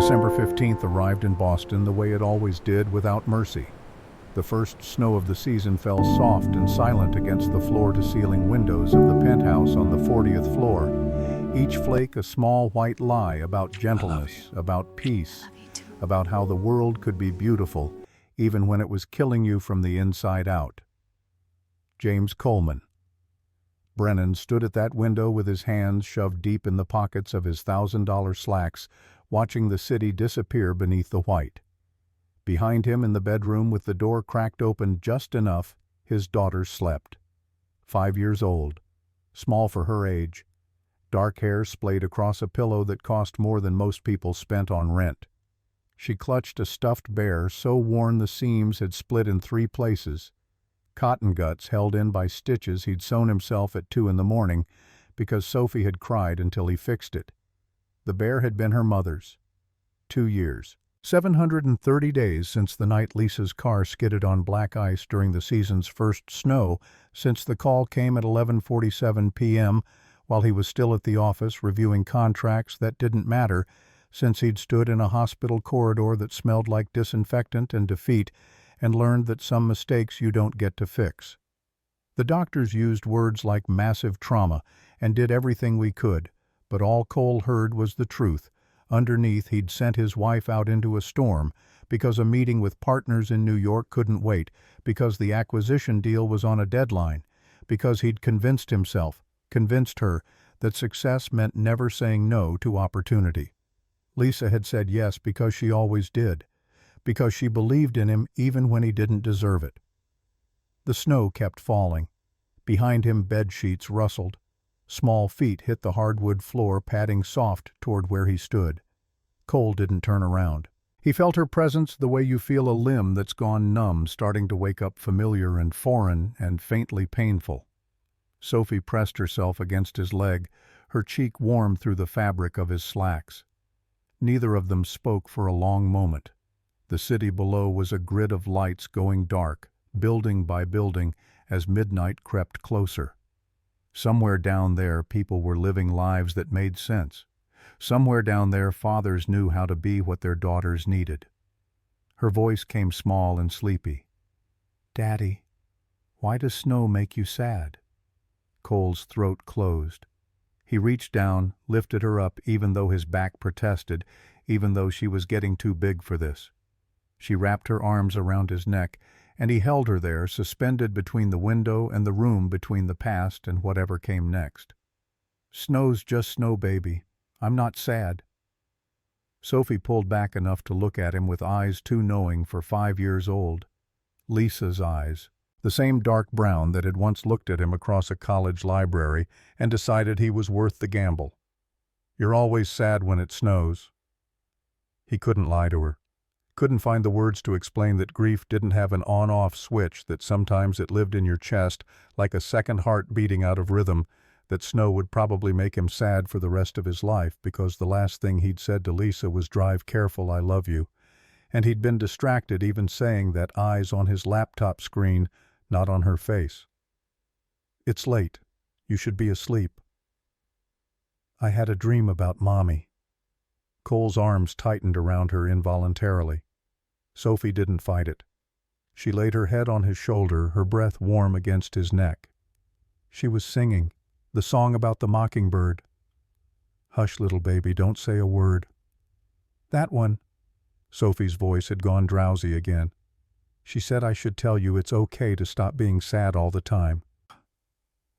December 15th arrived in Boston the way it always did, without mercy. The first snow of the season fell soft and silent against the floor-to-ceiling windows of the penthouse on the 40th floor, each flake a small white lie about gentleness, about peace, about how the world could be beautiful, even when it was killing you from the inside out. James Coleman. Brennan stood at that window with his hands shoved deep in the pockets of his $1,000 slacks, watching the city disappear beneath the white. Behind him in the bedroom, with the door cracked open just enough, his daughter slept. 5 years old, small for her age, dark hair splayed across a pillow that cost more than most people spent on rent. She clutched a stuffed bear so worn the seams had split in 3 places, cotton guts held in by stitches he'd sewn himself at 2 in the morning because Sophie had cried until he fixed it. The bear had been her mother's. 2 years. 730 days since the night Lisa's car skidded on black ice during the season's first snow, since the call came at 11:47 p.m. while he was still at the office reviewing contracts that didn't matter, since he'd stood in a hospital corridor that smelled like disinfectant and defeat and learned that some mistakes you don't get to fix. The doctors used words like massive trauma and did everything we could, but all Cole heard was the truth. Underneath, he'd sent his wife out into a storm because a meeting with partners in New York couldn't wait, because the acquisition deal was on a deadline, because he'd convinced her, that success meant never saying no to opportunity. Lisa had said yes because she always did, because she believed in him even when he didn't deserve it. The snow kept falling. Behind him, bed sheets rustled. Small feet hit the hardwood floor, padding soft toward where he stood. Cole didn't turn around. He felt her presence the way you feel a limb that's gone numb starting to wake up, familiar and foreign and faintly painful. Sophie pressed herself against his leg, her cheek warm through the fabric of his slacks. Neither of them spoke for a long moment. The city below was a grid of lights going dark, building by building, as midnight crept closer. Somewhere down there, people were living lives that made sense. Somewhere down there, fathers knew how to be what their daughters needed. Her voice came small and sleepy. "Daddy, why does snow make you sad?" Cole's throat closed. He reached down, lifted her up, even though his back protested, even though she was getting too big for this. She wrapped her arms around his neck, and he held her there, suspended between the window and the room, between the past and whatever came next. "Snow's just snow, baby. I'm not sad." Sophie pulled back enough to look at him with eyes too knowing for 5 years old. Lisa's eyes, the same dark brown that had once looked at him across a college library and decided he was worth the gamble. "You're always sad when it snows." He couldn't lie to her. Couldn't find the words to explain that grief didn't have an on-off switch, that sometimes it lived in your chest like a second heart beating out of rhythm, that snow would probably make him sad for the rest of his life because the last thing he'd said to Lisa was "Drive careful, I love you," and he'd been distracted even saying that, eyes on his laptop screen, not on her face. "It's late. You should be asleep." "I had a dream about Mommy." Cole's arms tightened around her involuntarily. Sophie didn't fight it. She laid her head on his shoulder, her breath warm against his neck. She was singing, the song about the mockingbird. "Hush, little baby, don't say a word." "That one." Sophie's voice had gone drowsy again. "She said I should tell you it's okay to stop being sad all the time."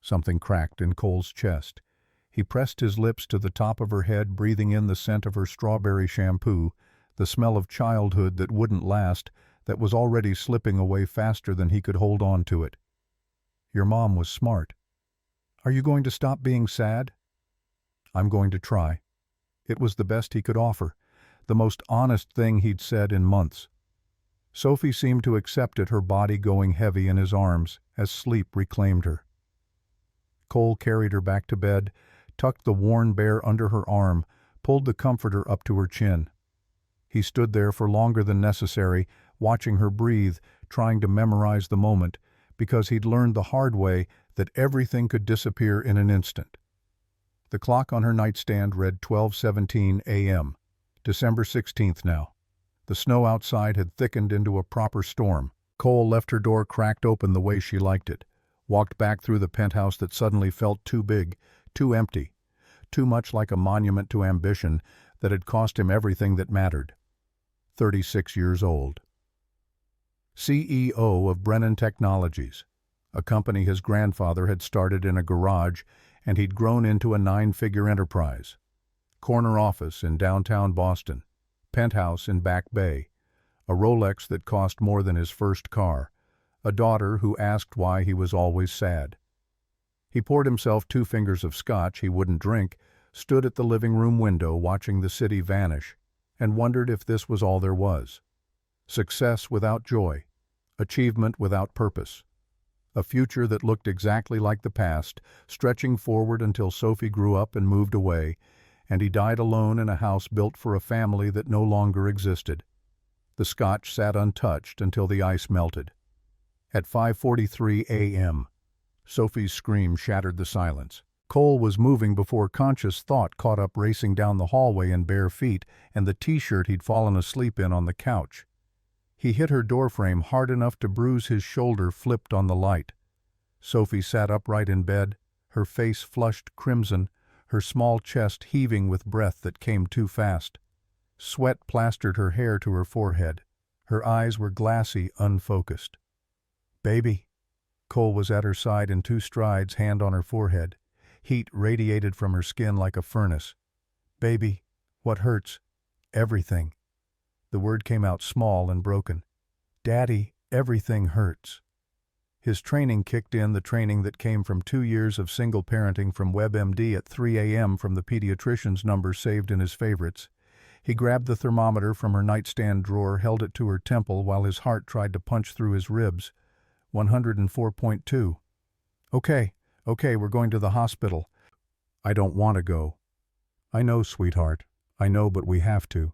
Something cracked in Cole's chest. He pressed his lips to the top of her head, breathing in the scent of her strawberry shampoo, the smell of childhood that wouldn't last, that was already slipping away faster than he could hold on to it. "Your mom was smart. Are you going to stop being sad?" "I'm going to try." It was the best he could offer, the most honest thing he'd said in months. Sophie seemed to accept it, her body going heavy in his arms as sleep reclaimed her. Cole carried her back to bed, tucked the worn bear under her arm, pulled the comforter up to her chin. He stood there for longer than necessary, watching her breathe, trying to memorize the moment, because he'd learned the hard way that everything could disappear in an instant. The clock on her nightstand read 12:17 a.m. December 16th now. The snow outside had thickened into a proper storm. Cole left her door cracked open the way she liked it, walked back through the penthouse that suddenly felt too big, too empty, too much like a monument to ambition that had cost him everything that mattered. 36 years old. CEO of Brennan Technologies, a company his grandfather had started in a garage and he'd grown into a 9-figure enterprise. Corner office in downtown Boston, penthouse in Back Bay, a Rolex that cost more than his first car, a daughter who asked why he was always sad. He poured himself 2 fingers of scotch he wouldn't drink, stood at the living room window watching the city vanish, and wondered if this was all there was. Success without joy, achievement without purpose. A future that looked exactly like the past, stretching forward until Sophie grew up and moved away, and he died alone in a house built for a family that no longer existed. The scotch sat untouched until the ice melted. At 5:43 a.m., Sophie's scream shattered the silence. Cole was moving before conscious thought caught up racing down the hallway in bare feet and the t-shirt he'd fallen asleep in on the couch. He hit her doorframe hard enough to bruise his shoulder flipped on the light. Sophie sat upright in bed, her face flushed crimson, her small chest heaving with breath that came too fast. Sweat plastered her hair to her forehead. Her eyes were glassy, unfocused. "Baby." Cole was at her side in 2 strides, hand on her forehead. Heat radiated from her skin like a furnace. "Baby, what hurts?" "Everything." The word came out small and broken. "Daddy, everything hurts." His training kicked in, the training that came from 2 years of single parenting from WebMD at 3 a.m. from the pediatrician's number saved in his favorites. He grabbed the thermometer from her nightstand drawer, held it to her temple while his heart tried to punch through his ribs. 104.2. Okay, we're going to the hospital." "I don't want to go." "I know, sweetheart. I know, but we have to."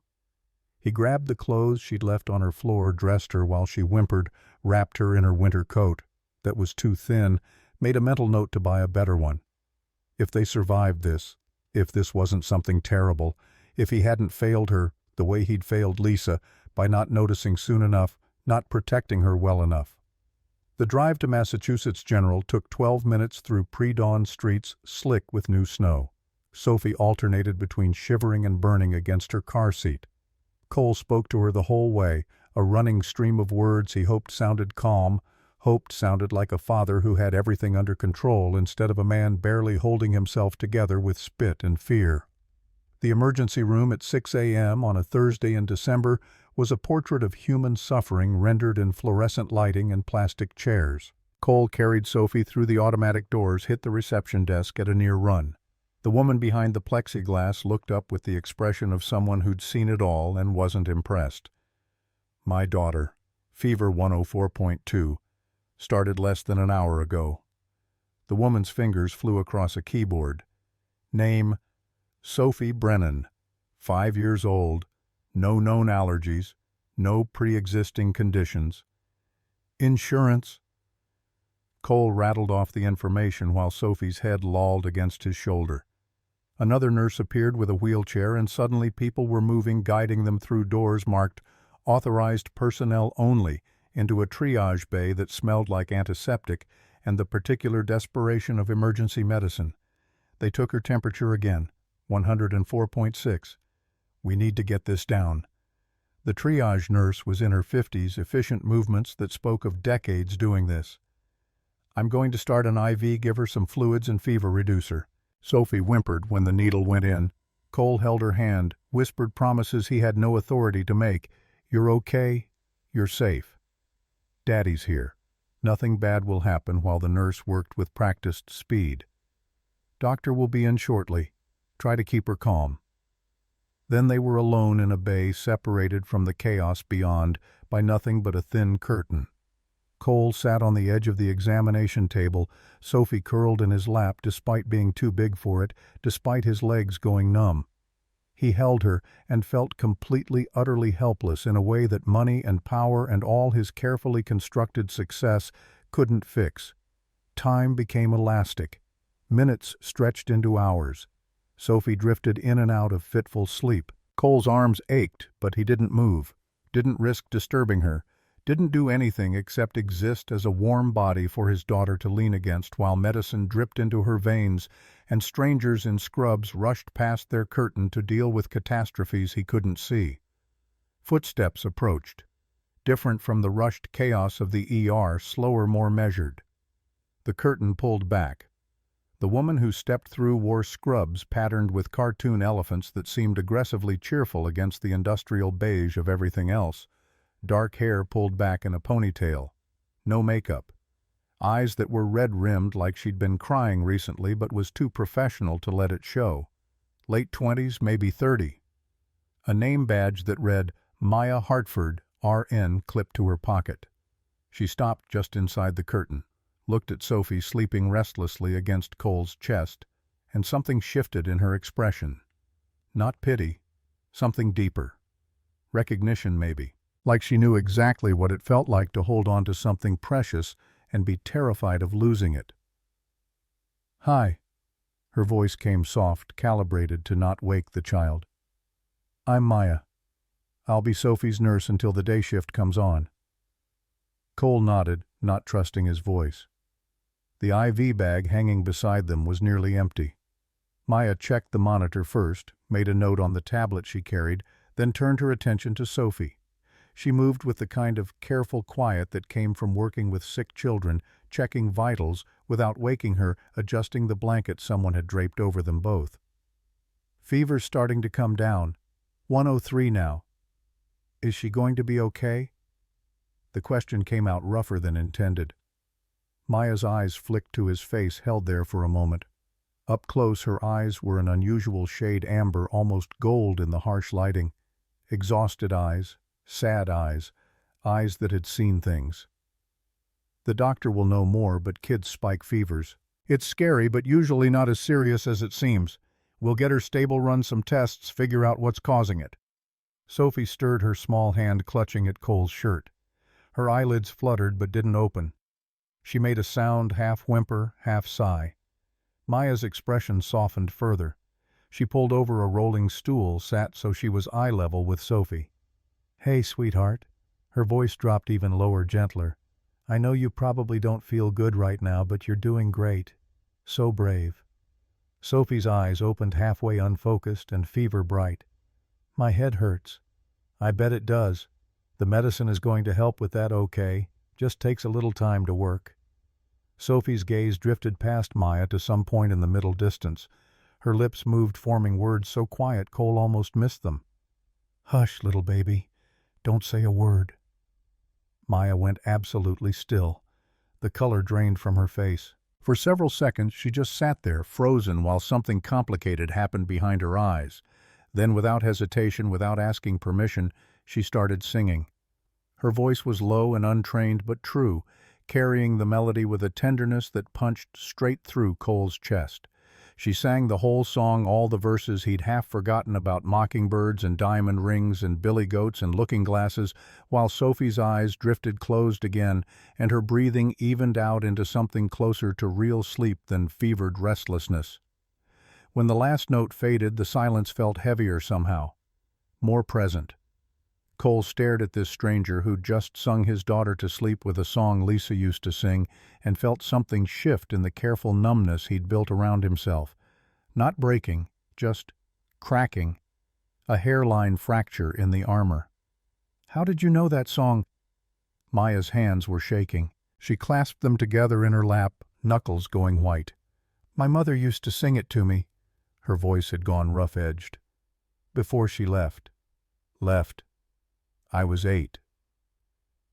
He grabbed the clothes she'd left on her floor, dressed her while she whimpered, wrapped her in her winter coat that was too thin, made a mental note to buy a better one. If they survived this, if this wasn't something terrible, if he hadn't failed her the way he'd failed Lisa by not noticing soon enough, not protecting her well enough. The drive to Massachusetts General took 12 minutes through pre-dawn streets slick with new snow. Sophie alternated between shivering and burning against her car seat. Cole spoke to her the whole way, a running stream of words he hoped sounded calm, hoped sounded like a father who had everything under control instead of a man barely holding himself together with spit and fear. The emergency room at 6 a.m. on a Thursday in December was a portrait of human suffering rendered in fluorescent lighting and plastic chairs. Cole carried Sophie through the automatic doors, hit the reception desk at a near run. The woman behind the plexiglass looked up with the expression of someone who'd seen it all and wasn't impressed. "My daughter, fever 104.2, started less than an hour ago." The woman's fingers flew across a keyboard. Name, Sophie Brennan, 5 years old, no known allergies, no pre-existing conditions. Insurance. Cole rattled off the information while Sophie's head lolled against his shoulder. Another nurse appeared with a wheelchair, and suddenly people were moving, guiding them through doors marked "Authorized Personnel Only" into a triage bay that smelled like antiseptic and the particular desperation of emergency medicine. They took her temperature again, 104.6. "We need to get this down." The triage nurse was in her 50s, efficient movements that spoke of decades doing this. "I'm going to start an IV, give her some fluids and fever reducer." Sophie whimpered when the needle went in. Cole held her hand, whispered promises he had no authority to make. "You're okay. You're safe. Daddy's here. Nothing bad will happen," while the nurse worked with practiced speed. "Doctor will be in shortly. Try to keep her calm." Then they were alone in a bay separated from the chaos beyond by nothing but a thin curtain. Cole sat on the edge of the examination table, Sophie curled in his lap despite being too big for it, despite his legs going numb. He held her and felt completely, utterly helpless in a way that money and power and all his carefully constructed success couldn't fix. Time became elastic. Minutes stretched into hours. Sophie drifted in and out of fitful sleep. Cole's arms ached, but he didn't move, didn't risk disturbing her, didn't do anything except exist as a warm body for his daughter to lean against while medicine dripped into her veins and strangers in scrubs rushed past their curtain to deal with catastrophes he couldn't see. Footsteps approached, different from the rushed chaos of the ER, slower, more measured. The curtain pulled back. The woman who stepped through wore scrubs patterned with cartoon elephants that seemed aggressively cheerful against the industrial beige of everything else. Dark hair pulled back in a ponytail. No makeup. Eyes that were red-rimmed like she'd been crying recently but was too professional to let it show. Late 20s, maybe 30. A name badge that read Maya Hartford, RN, clipped to her pocket. She stopped just inside the curtain, looked at Sophie sleeping restlessly against Cole's chest, and something shifted in her expression. Not pity, something deeper. Recognition, maybe. Like she knew exactly what it felt like to hold on to something precious and be terrified of losing it. "Hi." Her voice came soft, calibrated to not wake the child. "I'm Maya. I'll be Sophie's nurse until the day shift comes on." Cole nodded, not trusting his voice. The IV bag hanging beside them was nearly empty. Maya checked the monitor first, made a note on the tablet she carried, then turned her attention to Sophie. She moved with the kind of careful quiet that came from working with sick children, checking vitals without waking her, adjusting the blanket someone had draped over them both. "Fever's starting to come down. 103 now. Is she going to be okay?" The question came out rougher than intended. Maya's eyes flicked to his face, held there for a moment. Up close, her eyes were an unusual shade amber, almost gold in the harsh lighting. Exhausted eyes. Sad eyes, eyes that had seen things. "The doctor will know more, but kids spike fevers. It's scary, but usually not as serious as it seems. We'll get her stable, run some tests, figure out what's causing it." Sophie stirred her small hand, clutching at Cole's shirt. Her eyelids fluttered but didn't open. She made a sound, half whimper, half sigh. Maya's expression softened further. She pulled over a rolling stool, sat so she was eye level with Sophie. "Hey, sweetheart." Her voice dropped even lower, gentler. "I know you probably don't feel good right now, but you're doing great. So brave." Sophie's eyes opened halfway, unfocused and fever bright. "My head hurts." "I bet it does. The medicine is going to help with that, okay. Just takes a little time to work." Sophie's gaze drifted past Maya to some point in the middle distance. Her lips moved, forming words so quiet Cole almost missed them. "Hush, little baby. Don't say a word." Maya went absolutely still. The color drained from her face. For several seconds she just sat there, frozen, while something complicated happened behind her eyes. Then, without hesitation, without asking permission, she started singing. Her voice was low and untrained but true, carrying the melody with a tenderness that punched straight through Cole's chest. She sang the whole song, all the verses he'd half forgotten about mockingbirds and diamond rings and billy goats and looking glasses, while Sophie's eyes drifted closed again and her breathing evened out into something closer to real sleep than fevered restlessness. When the last note faded, the silence felt heavier somehow, more present. Cole stared at this stranger who'd just sung his daughter to sleep with a song Lisa used to sing, and felt something shift in the careful numbness he'd built around himself. Not breaking, just cracking. A hairline fracture in the armor. "How did you know that song?" Maya's hands were shaking. She clasped them together in her lap, knuckles going white. "My mother used to sing it to me." Her voice had gone rough-edged. "Before she left." "Left. I was 8.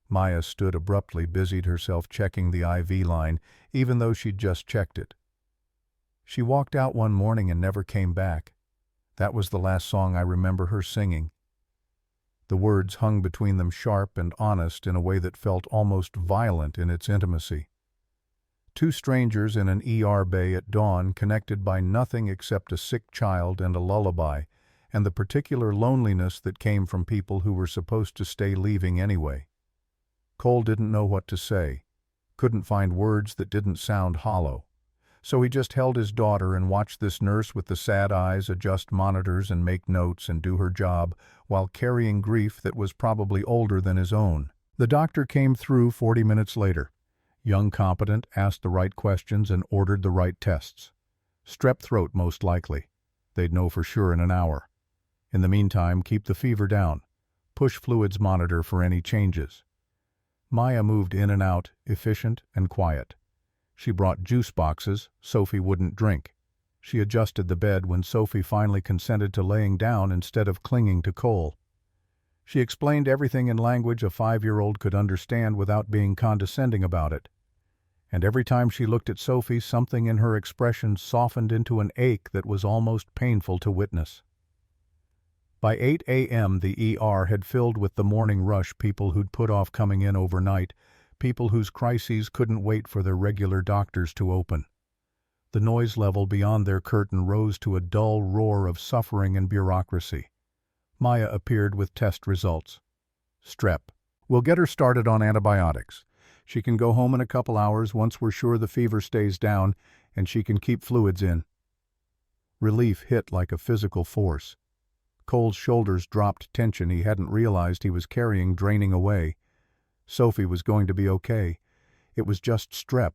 Maya stood abruptly, busied herself checking the IV line, even though she'd just checked it. "She walked out one morning and never came back. That was the last song I remember her singing." The words hung between them, sharp and honest in a way that felt almost violent in its intimacy. Two strangers in an ER bay at dawn, connected by nothing except a sick child and a lullaby, and the particular loneliness that came from people who were supposed to stay leaving anyway. Cole didn't know what to say, couldn't find words that didn't sound hollow. So he just held his daughter and watched this nurse with the sad eyes adjust monitors and make notes and do her job while carrying grief that was probably older than his own. The doctor came through 40 minutes later. Young, competent, asked the right questions and ordered the right tests. Strep throat most likely. They'd know for sure in an hour. In the meantime, keep the fever down. Push fluids monitor for any changes. Maya moved in and out, efficient and quiet. She brought juice boxes Sophie wouldn't drink. She adjusted the bed when Sophie finally consented to laying down instead of clinging to Cole. She explained everything in language a 5-year-old could understand without being condescending about it. And every time she looked at Sophie, something in her expression softened into an ache that was almost painful to witness. By 8 a.m. the ER had filled with the morning rush, people who'd put off coming in overnight, people whose crises couldn't wait for their regular doctors to open. The noise level beyond their curtain rose to a dull roar of suffering and bureaucracy. Maya appeared with test results. Strep. We'll get her started on antibiotics. She can go home in a couple hours once we're sure the fever stays down, and she can keep fluids in. Relief hit like a physical force. Cole's shoulders dropped, tension he hadn't realized he was carrying draining away. Sophie was going to be okay. It was just strep,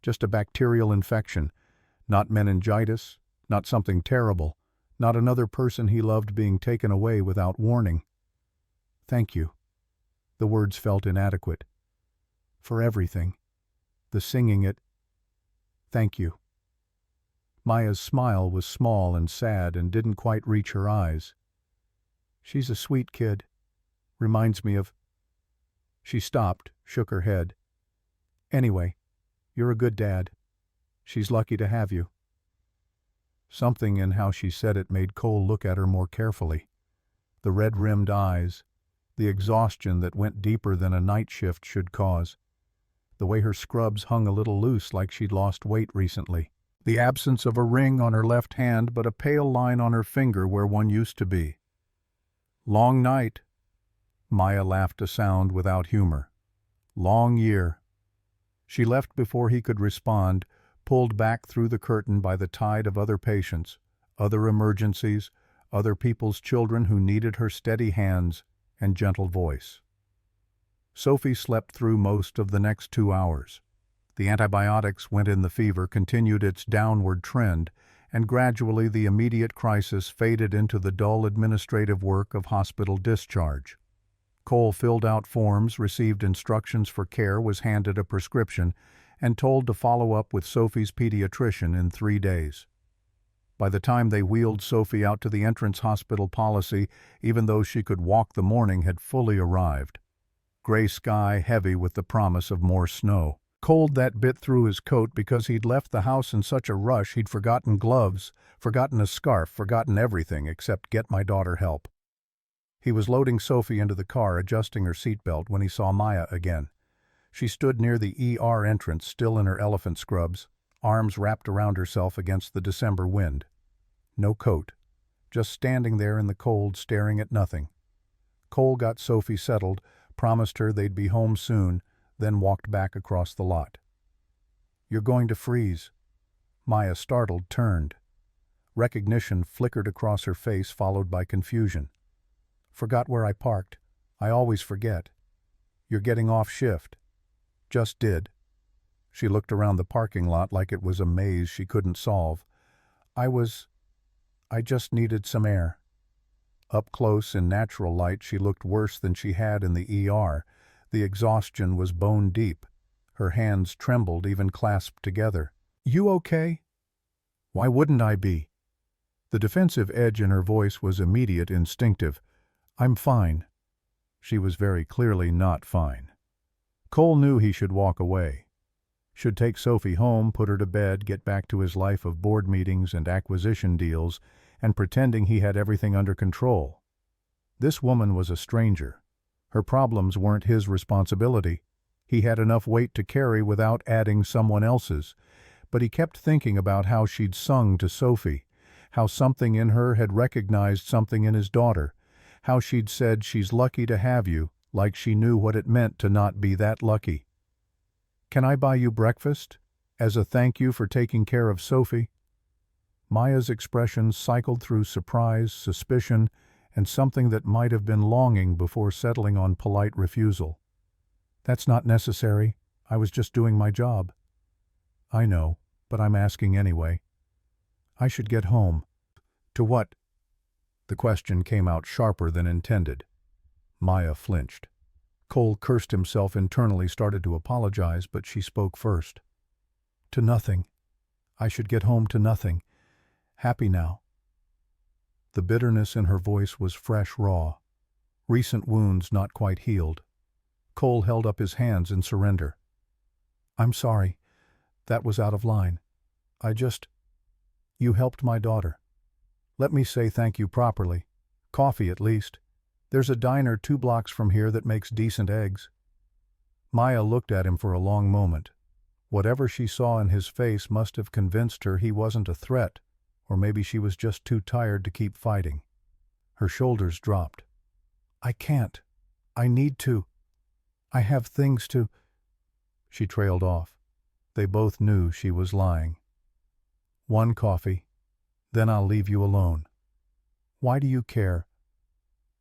just a bacterial infection, not meningitis, not something terrible, not another person he loved being taken away without warning. Thank you. The words felt inadequate. For everything. The singing it. Thank you. Maya's smile was small and sad and didn't quite reach her eyes. She's a sweet kid. Reminds me of... She stopped, shook her head. Anyway, you're a good dad. She's lucky to have you. Something in how she said it made Cole look at her more carefully. The red-rimmed eyes, the exhaustion that went deeper than a night shift should cause. The way her scrubs hung a little loose like she'd lost weight recently. The absence of a ring on her left hand but a pale line on her finger where one used to be. Long night. Maya laughed a sound without humor. Long year. She left before he could respond, pulled back through the curtain by the tide of other patients, other emergencies, other people's children who needed her steady hands and gentle voice. Sophie slept through most of the next 2 hours. The antibiotics went in, the fever continued its downward trend, and gradually the immediate crisis faded into the dull administrative work of hospital discharge. Cole filled out forms, received instructions for care, was handed a prescription, and told to follow up with Sophie's pediatrician in 3 days. By the time they wheeled Sophie out to the entrance, hospital policy, even though she could walk, the morning had fully arrived. Gray sky, heavy with the promise of more snow. Cold that bit through his coat because he'd left the house in such a rush he'd forgotten gloves, forgotten a scarf, forgotten everything except get my daughter help. He was loading Sophie into the car, adjusting her seatbelt, when he saw Maya again. She stood near the ER entrance, still in her elephant scrubs, arms wrapped around herself against the December wind. No coat, just standing there in the cold, staring at nothing. Cole got Sophie settled, promised her they'd be home soon, then walked back across the lot. You're going to freeze. Maya, startled, turned. Recognition flickered across her face, followed by confusion. Forgot where I parked. I always forget. You're getting off shift. Just did. She looked around the parking lot like it was a maze she couldn't solve. I just needed some air. Up close in natural light, she looked worse than she had in the ER. The exhaustion was bone deep. Her hands trembled, even clasped together. You okay? Why wouldn't I be? The defensive edge in her voice was immediate, instinctive. I'm fine. She was very clearly not fine. Cole knew he should walk away. Should take Sophie home, put her to bed, get back to his life of board meetings and acquisition deals, and pretending he had everything under control. This woman was a stranger. Her problems weren't his responsibility. He had enough weight to carry without adding someone else's, but he kept thinking about how she'd sung to Sophie, how something in her had recognized something in his daughter, how she'd said, "She's lucky to have you," like she knew what it meant to not be that lucky. "Can I buy you breakfast?" As a thank you for taking care of Sophie. Maya's expression cycled through surprise, suspicion, and something that might have been longing before settling on polite refusal. That's not necessary. I was just doing my job. I know, but I'm asking anyway. I should get home. To what? The question came out sharper than intended. Maya flinched. Cole cursed himself internally, started to apologize, but she spoke first. To nothing. I should get home to nothing. Happy now. The bitterness in her voice was fresh, raw. Recent wounds not quite healed. Cole held up his hands in surrender. I'm sorry. That was out of line. You helped my daughter. Let me say thank you properly. Coffee, at least. There's a diner 2 blocks from here that makes decent eggs. Maya looked at him for a long moment. Whatever she saw in his face must have convinced her he wasn't a threat, or maybe she was just too tired to keep fighting. Her shoulders dropped. I can't. I need to. I have things to. She trailed off. They both knew she was lying. 1 coffee. Then I'll leave you alone. Why do you care?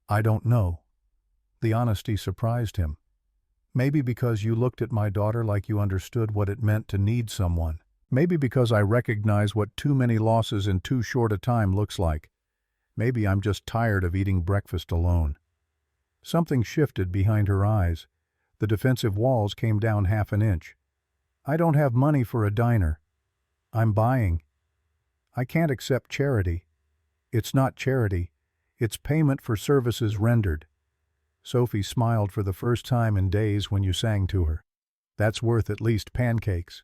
I don't know. The honesty surprised him. Maybe because you looked at my daughter like you understood what it meant to need someone. Maybe because I recognize what too many losses in too short a time looks like. Maybe I'm just tired of eating breakfast alone. Something shifted behind her eyes. The defensive walls came down 1/2 inch. I don't have money for a diner. I'm buying. I can't accept charity. It's not charity. It's payment for services rendered. Sophie smiled for the first time in days when you sang to her. That's worth at least pancakes.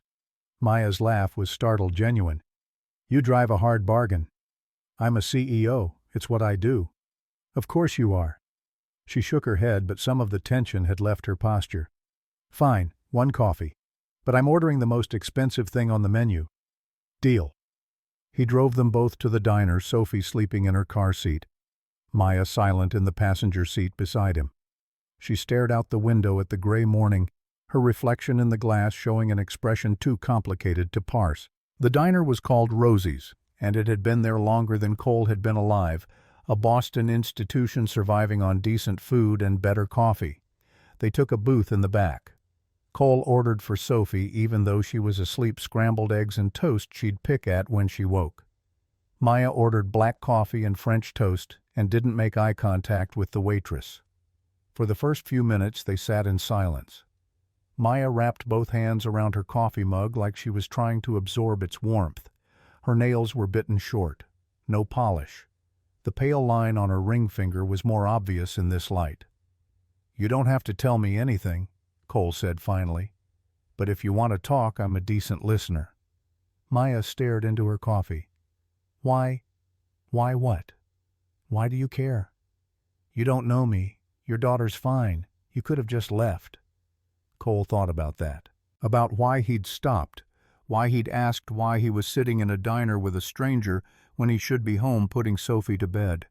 Maya's laugh was startled genuine. You drive a hard bargain. I'm a CEO. It's what I do. Of course you are. She shook her head, but some of the tension had left her posture. Fine, 1 coffee. But I'm ordering the most expensive thing on the menu. Deal. He drove them both to the diner, Sophie sleeping in her car seat. Maya silent in the passenger seat beside him. She stared out the window at the gray morning, her reflection in the glass showing an expression too complicated to parse. The diner was called Rosie's, and it had been there longer than Cole had been alive, a Boston institution surviving on decent food and better coffee. They took a booth in the back. Cole ordered for Sophie, even though she was asleep, scrambled eggs and toast she'd pick at when she woke. Maya ordered black coffee and French toast and didn't make eye contact with the waitress. For the first few minutes they sat in silence. Maya wrapped both hands around her coffee mug like she was trying to absorb its warmth. Her nails were bitten short. No polish. The pale line on her ring finger was more obvious in this light. You don't have to tell me anything, Cole said finally. But if you want to talk, I'm a decent listener. Maya stared into her coffee. Why? Why what? Why do you care? You don't know me. Your daughter's fine. You could have just left. Cole thought about that. About why he'd stopped. Why he'd asked why he was sitting in a diner with a stranger when he should be home putting Sophie to bed.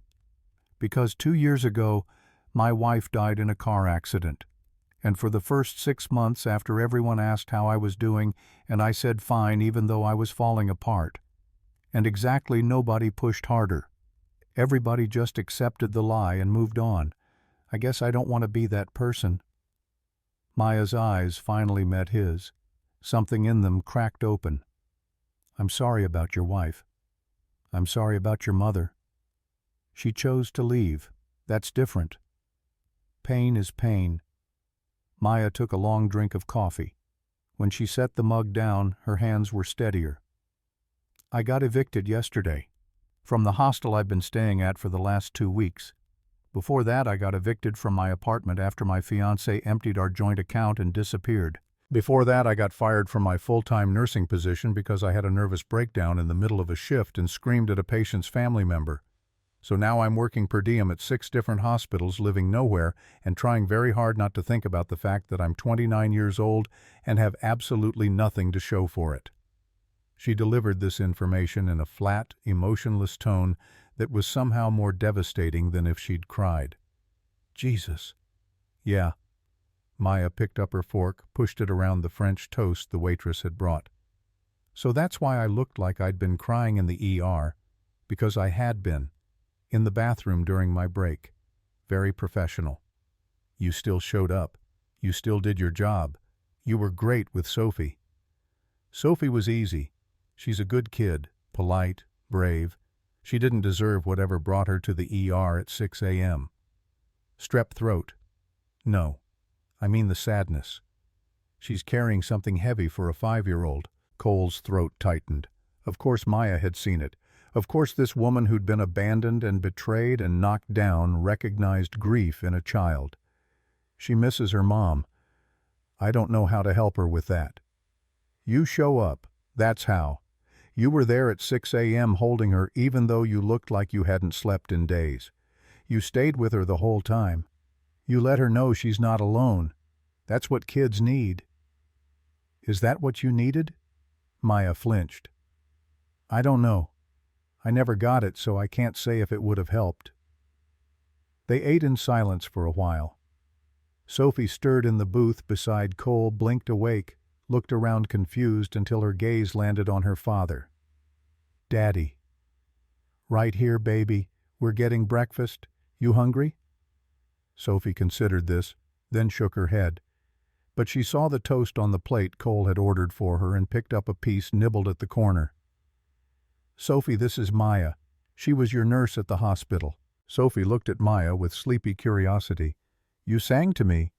Because 2 years ago, my wife died in a car accident. And for the first 6 months after everyone asked how I was doing, and I said fine even though I was falling apart. And exactly nobody pushed harder. Everybody just accepted the lie and moved on. I guess I don't want to be that person. Maya's eyes finally met his. Something in them cracked open. I'm sorry about your wife. I'm sorry about your mother. She chose to leave. That's different. Pain is pain. Maya took a long drink of coffee. When she set the mug down, her hands were steadier. I got evicted yesterday. From the hostel I've been staying at for the last 2 weeks. Before that, I got evicted from my apartment after my fiancé emptied our joint account and disappeared. Before that, I got fired from my full-time nursing position because I had a nervous breakdown in the middle of a shift and screamed at a patient's family member. So now I'm working per diem at 6 different hospitals, living nowhere, and trying very hard not to think about the fact that I'm 29 years old and have absolutely nothing to show for it. She delivered this information in a flat, emotionless tone that was somehow more devastating than if she'd cried. Jesus. Yeah. Maya picked up her fork, pushed it around the French toast the waitress had brought. So that's why I looked like I'd been crying in the ER, because I had been. In the bathroom during my break. Very professional. You still showed up. You still did your job. You were great with Sophie. Sophie was easy. She's a good kid, polite, brave. She didn't deserve whatever brought her to the ER at 6 a.m. Strep throat. No, I mean the sadness. She's carrying something heavy for a 5-year-old. Cole's throat tightened. Of course Maya had seen it. Of course this woman who'd been abandoned and betrayed and knocked down recognized grief in a child. She misses her mom. I don't know how to help her with that. You show up. That's how. You were there at 6 a.m. holding her even though you looked like you hadn't slept in days. You stayed with her the whole time. You let her know she's not alone. That's what kids need. Is that what you needed? Maya flinched. I don't know. I never got it, so I can't say if it would have helped. They ate in silence for a while. Sophie stirred in the booth beside Cole, blinked awake, looked around confused until her gaze landed on her father. Daddy. Right here, baby. We're getting breakfast. You hungry? Sophie considered this, then shook her head. But she saw the toast on the plate Cole had ordered for her and picked up a piece nibbled at the corner. Sophie, this is Maya. She was your nurse at the hospital. Sophie looked at Maya with sleepy curiosity. You sang to me.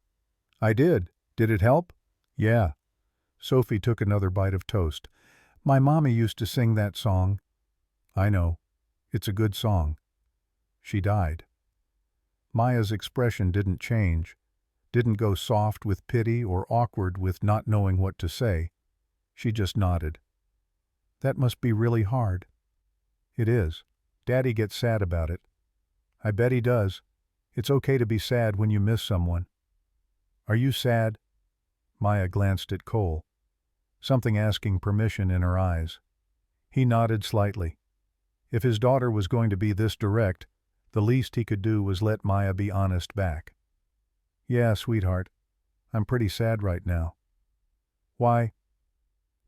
I did. Did it help? Yeah. Sophie took another bite of toast. My mommy used to sing that song. I know. It's a good song. She died. Maya's expression didn't change, didn't go soft with pity or awkward with not knowing what to say. She just nodded. That must be really hard. It is. Daddy gets sad about it. I bet he does. It's okay to be sad when you miss someone. Are you sad? Maya glanced at Cole, something asking permission in her eyes. He nodded slightly. If his daughter was going to be this direct, the least he could do was let Maya be honest back. Yeah, sweetheart. I'm pretty sad right now. Why?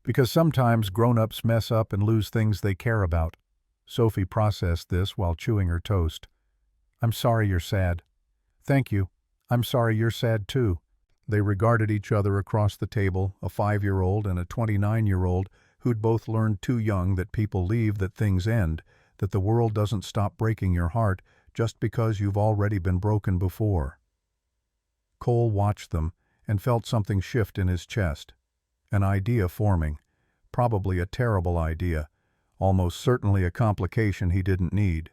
Because sometimes grown-ups mess up and lose things they care about. Sophie processed this while chewing her toast. I'm sorry you're sad. Thank you. I'm sorry you're sad too. They regarded each other across the table, a 5-year-old and a 29-year-old who'd both learned too young that people leave, that things end, that the world doesn't stop breaking your heart just because you've already been broken before. Cole watched them and felt something shift in his chest. An idea forming, probably a terrible idea, almost certainly a complication he didn't need.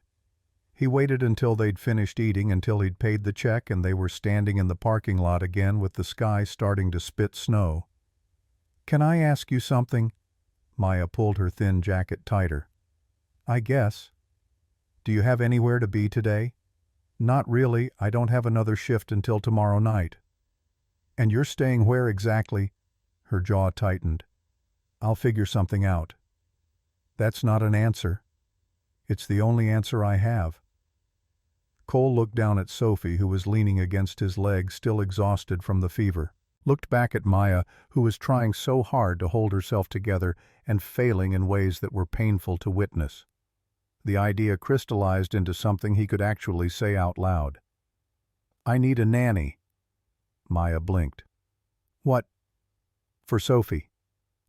He waited until they'd finished eating, until he'd paid the check and they were standing in the parking lot again with the sky starting to spit snow. Can I ask you something? Maya pulled her thin jacket tighter. I guess. Do you have anywhere to be today? Not really. I don't have another shift until tomorrow night. And you're staying where exactly? Her jaw tightened. I'll figure something out. That's not an answer. It's the only answer I have. Cole looked down at Sophie, who was leaning against his leg, still exhausted from the fever. Looked back at Maya, who was trying so hard to hold herself together and failing in ways that were painful to witness. The idea crystallized into something he could actually say out loud. I need a nanny. Maya blinked. What? For Sophie.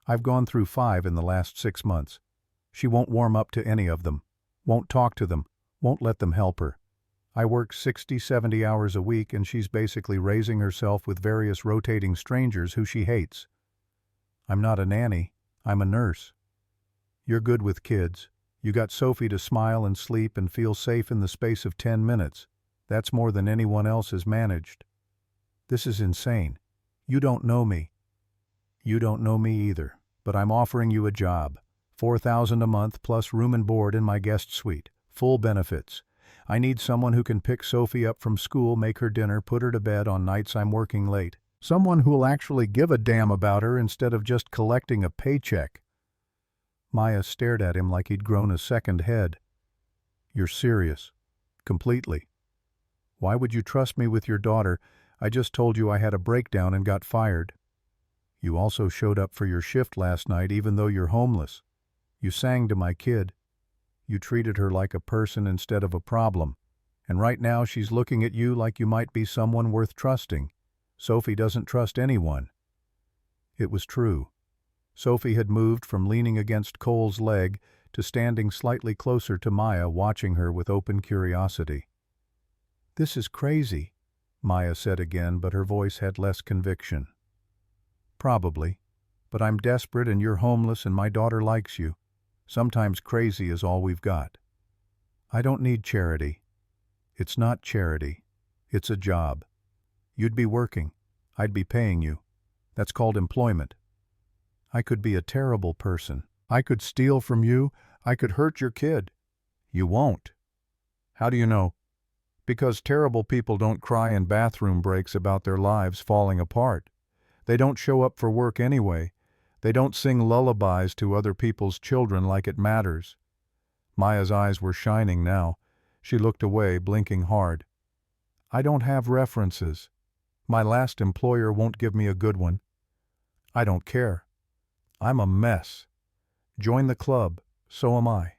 I've gone through 5 in the last 6 months. She won't warm up to any of them, won't talk to them, won't let them help her. I work 60, 70 hours a week and she's basically raising herself with various rotating strangers who she hates. I'm not a nanny, I'm a nurse. You're good with kids. You got Sophie to smile and sleep and feel safe in the space of 10 minutes. That's more than anyone else has managed. This is insane. You don't know me. You don't know me either, but I'm offering you a job. $4,000 a month plus room and board in my guest suite. Full benefits. I need someone who can pick Sophie up from school, make her dinner, put her to bed on nights I'm working late. Someone who'll actually give a damn about her instead of just collecting a paycheck. Maya stared at him like he'd grown a second head. You're serious. Completely. Why would you trust me with your daughter? I just told you I had a breakdown and got fired. You also showed up for your shift last night even though you're homeless. You sang to my kid. You treated her like a person instead of a problem. And right now she's looking at you like you might be someone worth trusting. Sophie doesn't trust anyone. It was true. Sophie had moved from leaning against Cole's leg to standing slightly closer to Maya, watching her with open curiosity. "This is crazy," Maya said again, but her voice had less conviction. "Probably, but I'm desperate and you're homeless and my daughter likes you. Sometimes crazy is all we've got. I don't need charity. It's not charity. It's a job. You'd be working. I'd be paying you. That's called employment. I could be a terrible person. I could steal from you. I could hurt your kid. You won't." "How do you know?" "Because terrible people don't cry in bathroom breaks about their lives falling apart. They don't show up for work anyway. They don't sing lullabies to other people's children like it matters." Maya's eyes were shining now. She looked away, blinking hard. "I don't have references. My last employer won't give me a good one. I don't care. I'm a mess. Join the club. So am I.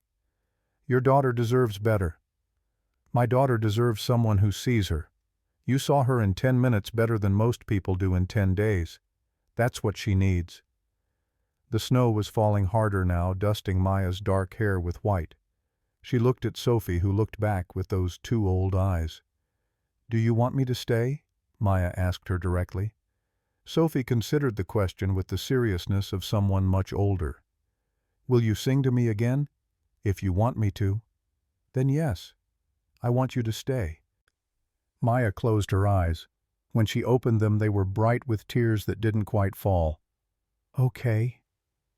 Your daughter deserves better. My daughter deserves someone who sees her. You saw her in 10 minutes better than most people do in 10 days. That's what she needs." The snow was falling harder now, dusting Maya's dark hair with white. She looked at Sophie, who looked back with those two old eyes. "Do you want me to stay?" Maya asked her directly. Sophie considered the question with the seriousness of someone much older. "Will you sing to me again?" "If you want me to." "Then yes. I want you to stay." Maya closed her eyes. When she opened them, they were bright with tears that didn't quite fall. "Okay."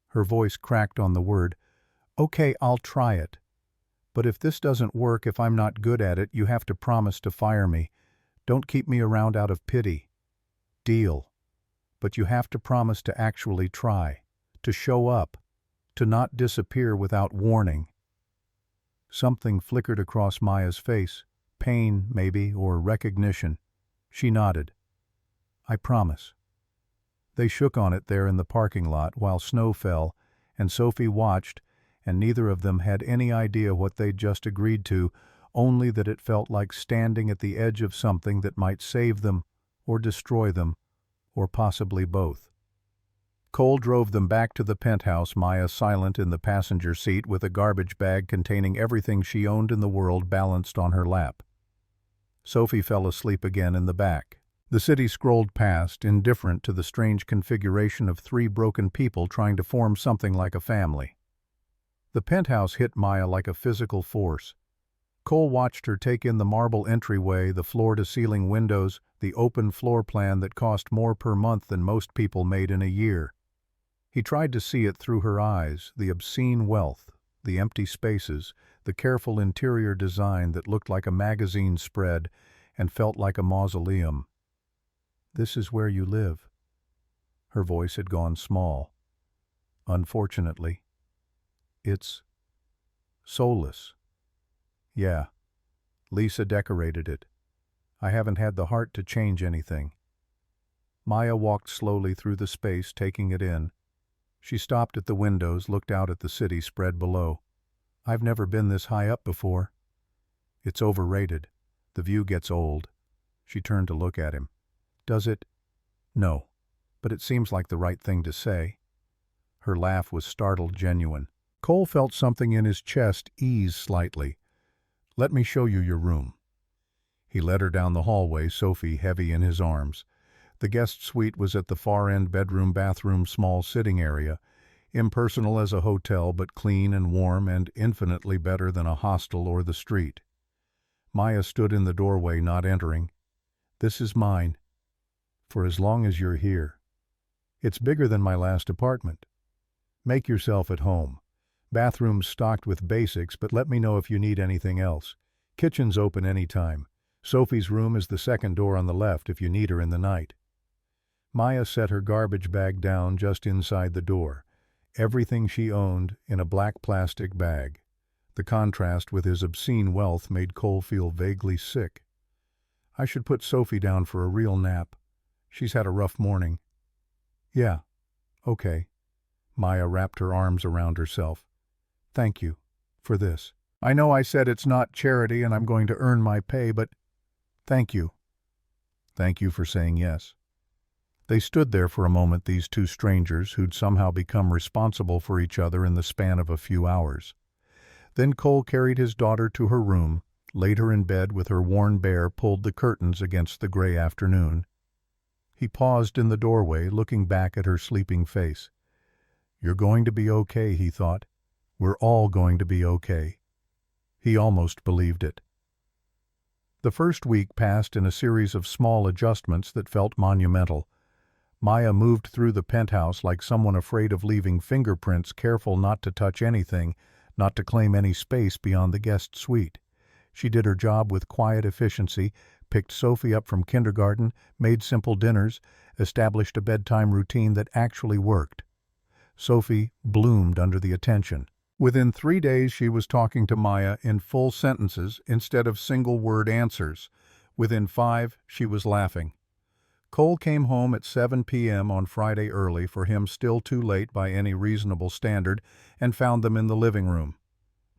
Her voice cracked on the word. "Okay, I'll try it. But if this doesn't work, if I'm not good at it, you have to promise to fire me. Don't keep me around out of pity. Deal. But you have to promise to actually try, to show up, to not disappear without warning." Something flickered across Maya's face, pain, maybe, or recognition. She nodded. "I promise." They shook on it there in the parking lot while snow fell, and Sophie watched, and neither of them had any idea what they'd just agreed to, only that it felt like standing at the edge of something that might save them, or destroy them, or possibly both. Cole drove them back to the penthouse, Maya silent in the passenger seat with a garbage bag containing everything she owned in the world balanced on her lap. Sophie fell asleep again in the back. The city scrolled past, indifferent to the strange configuration of three broken people trying to form something like a family. The penthouse hit Maya like a physical force. Cole watched her take in the marble entryway, the floor-to-ceiling windows, the open floor plan that cost more per month than most people made in a year. He tried to see it through her eyes, the obscene wealth, the empty spaces, the careful interior design that looked like a magazine spread and felt like a mausoleum. "This is where you live." Her voice had gone small. "Unfortunately. It's soulless." "Yeah. Lisa decorated it. I haven't had the heart to change anything." Maya walked slowly through the space, taking it in. She stopped at the windows, looked out at the city spread below. "I've never been this high up before." "It's overrated. The view gets old." She turned to look at him. "Does it?" "No, but it seems like the right thing to say." Her laugh was startled, genuine. Cole felt something in his chest ease slightly. "Let me show you your room." He led her down the hallway, Sophie heavy in his arms. The guest suite was at the far end, bedroom, bathroom, small sitting area. Impersonal as a hotel, but clean and warm and infinitely better than a hostel or the street. Maya stood in the doorway, not entering. "This is mine. For as long as you're here. It's bigger than my last apartment. Make yourself at home. Bathroom's stocked with basics, but let me know if you need anything else. Kitchen's open anytime. Sophie's room is the second door on the left if you need her in the night." Maya set her garbage bag down just inside the door. Everything she owned in a black plastic bag. The contrast with his obscene wealth made Cole feel vaguely sick. "I should put Sophie down for a real nap. She's had a rough morning." "Yeah, Okay. Maya wrapped her arms around herself. Thank you for this. I know I said it's not charity and I'm going to earn my pay, but thank you. Thank you for saying yes. They stood there for a moment, these two strangers who'd somehow become responsible for each other in the span of a few hours. Then Cole carried his daughter to her room, laid her in bed with her worn bare, pulled the curtains against the gray afternoon. He paused in the doorway, looking back at her sleeping face. You're going to be okay, he thought. We're all going to be okay. He almost believed it. The first week passed in a series of small adjustments that felt monumental. Maya moved through the penthouse like someone afraid of leaving fingerprints, careful not to touch anything, not to claim any space beyond the guest suite. She did her job with quiet efficiency, picked Sophie up from kindergarten, made simple dinners, established a bedtime routine that actually worked. Sophie bloomed under the attention. Within 3 days she was talking to Maya in full sentences instead of single-word answers. Within 5, she was laughing. Cole came home at 7 p.m. on Friday early, for him still too late by any reasonable standard, and found them in the living room.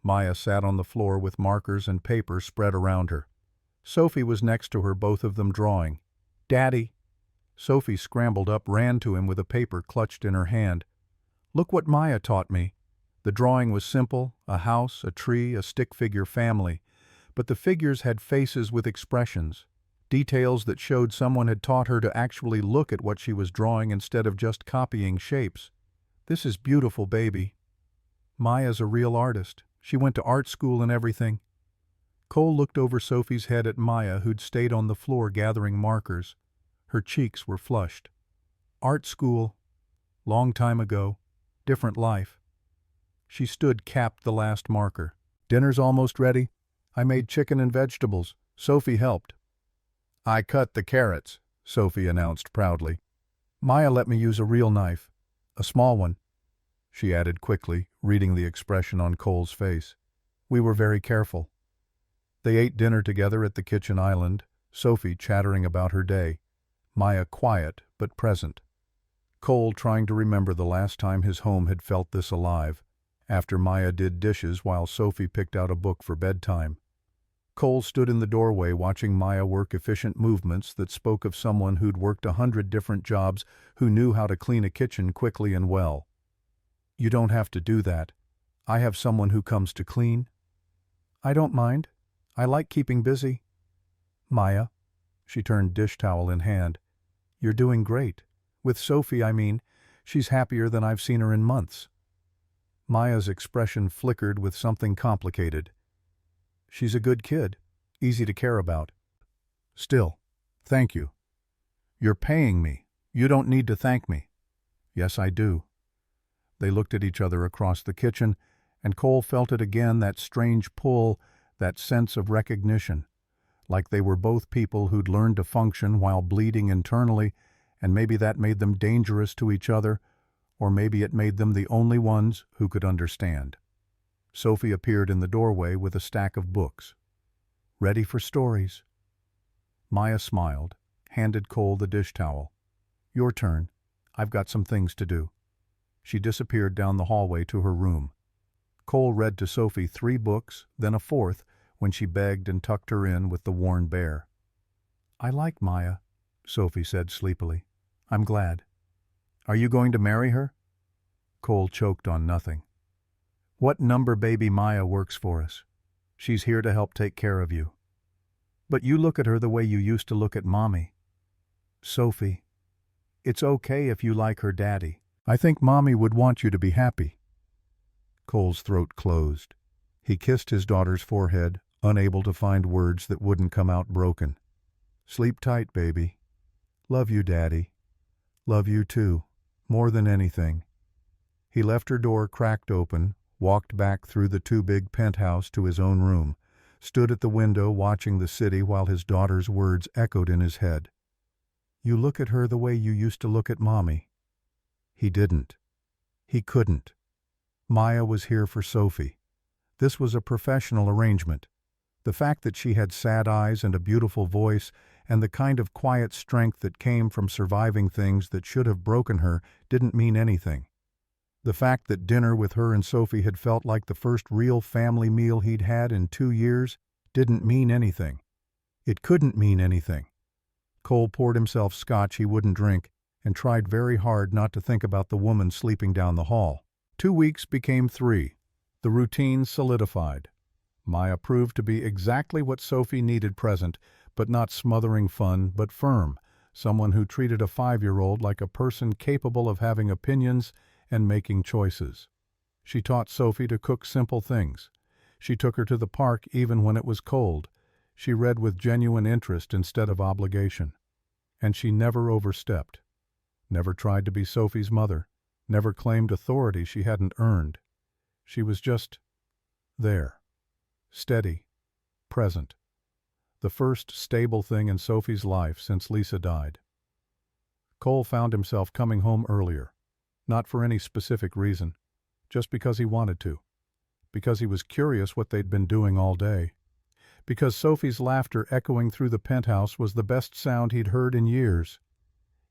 Maya sat on the floor with markers and paper spread around her. Sophie was next to her, both of them drawing. "Daddy!" Sophie scrambled up, ran to him with a paper clutched in her hand. "Look what Maya taught me." The drawing was simple, a house, a tree, a stick-figure family. But the figures had faces with expressions, details that showed someone had taught her to actually look at what she was drawing instead of just copying shapes. "This is beautiful, baby." "Maya's a real artist. She went to art school and everything." Cole looked over Sophie's head at Maya, who'd stayed on the floor gathering markers. Her cheeks were flushed. "Art school. Long time ago. Different life." She stood, capped the last marker. "Dinner's almost ready. I made chicken and vegetables. Sophie helped." "I cut the carrots," Sophie announced proudly. "Maya let me use a real knife. A small one," she added quickly, reading the expression on Cole's face. "We were very careful." They ate dinner together at the kitchen island, Sophie chattering about her day, Maya quiet but present. Cole trying to remember the last time his home had felt this alive, after Maya did dishes while Sophie picked out a book for bedtime. Cole stood in the doorway watching Maya work efficient movements that spoke of someone who'd worked 100 different jobs, who knew how to clean a kitchen quickly and well. "You don't have to do that. I have someone who comes to clean." "I don't mind. I like keeping busy." "Maya," she turned dish towel in hand, "you're doing great. With Sophie, I mean. She's happier than I've seen her in months." Maya's expression flickered with something complicated. "She's a good kid, easy to care about." "Still, thank you." "You're paying me. You don't need to thank me." "Yes, I do." They looked at each other across the kitchen, and Cole felt it again, that strange pull, that sense of recognition, like they were both people who'd learned to function while bleeding internally, and maybe that made them dangerous to each other, or maybe it made them the only ones who could understand. Sophie appeared in the doorway with a stack of books. "Ready for stories?" Maya smiled, handed Cole the dish towel. "Your turn. I've got some things to do." She disappeared down the hallway to her room. Cole read to Sophie 3 books, then a 4th, when she begged and tucked her in with the worn bear. "I like Maya," Sophie said sleepily. "I'm glad." "Are you going to marry her?" Cole choked on nothing. "What number baby Maya works for us. She's here to help take care of you. But you look at her the way you used to look at Mommy." "Sophie, it's okay if you like her daddy. I think Mommy would want you to be happy." Cole's throat closed. He kissed his daughter's forehead, unable to find words that wouldn't come out broken. "Sleep tight, baby. Love you, Daddy. Love you too, more than anything." He left her door cracked open, walked back through the too big penthouse to his own room, stood at the window watching the city while his daughter's words echoed in his head. "You look at her the way you used to look at Mommy." He didn't. He couldn't. Maya was here for Sophie. This was a professional arrangement. The fact that she had sad eyes and a beautiful voice, and the kind of quiet strength that came from surviving things that should have broken her didn't mean anything. The fact that dinner with her and Sophie had felt like the first real family meal he'd had in 2 years didn't mean anything. It couldn't mean anything. Cole poured himself scotch he wouldn't drink and tried very hard not to think about the woman sleeping down the hall. 2 weeks became 3. The routine solidified. Maya proved to be exactly what Sophie needed: present, but not smothering fun, but firm, someone who treated a 5-year-old like a person capable of having opinions and making choices. She taught Sophie to cook simple things. She took her to the park even when it was cold. She read with genuine interest instead of obligation. And she never overstepped. Never tried to be Sophie's mother. Never claimed authority she hadn't earned. She was just there. Steady. Present. The first stable thing in Sophie's life since Lisa died. Cole found himself coming home earlier. Not for any specific reason. Just because he wanted to. Because he was curious what they'd been doing all day. Because Sophie's laughter echoing through the penthouse was the best sound he'd heard in years.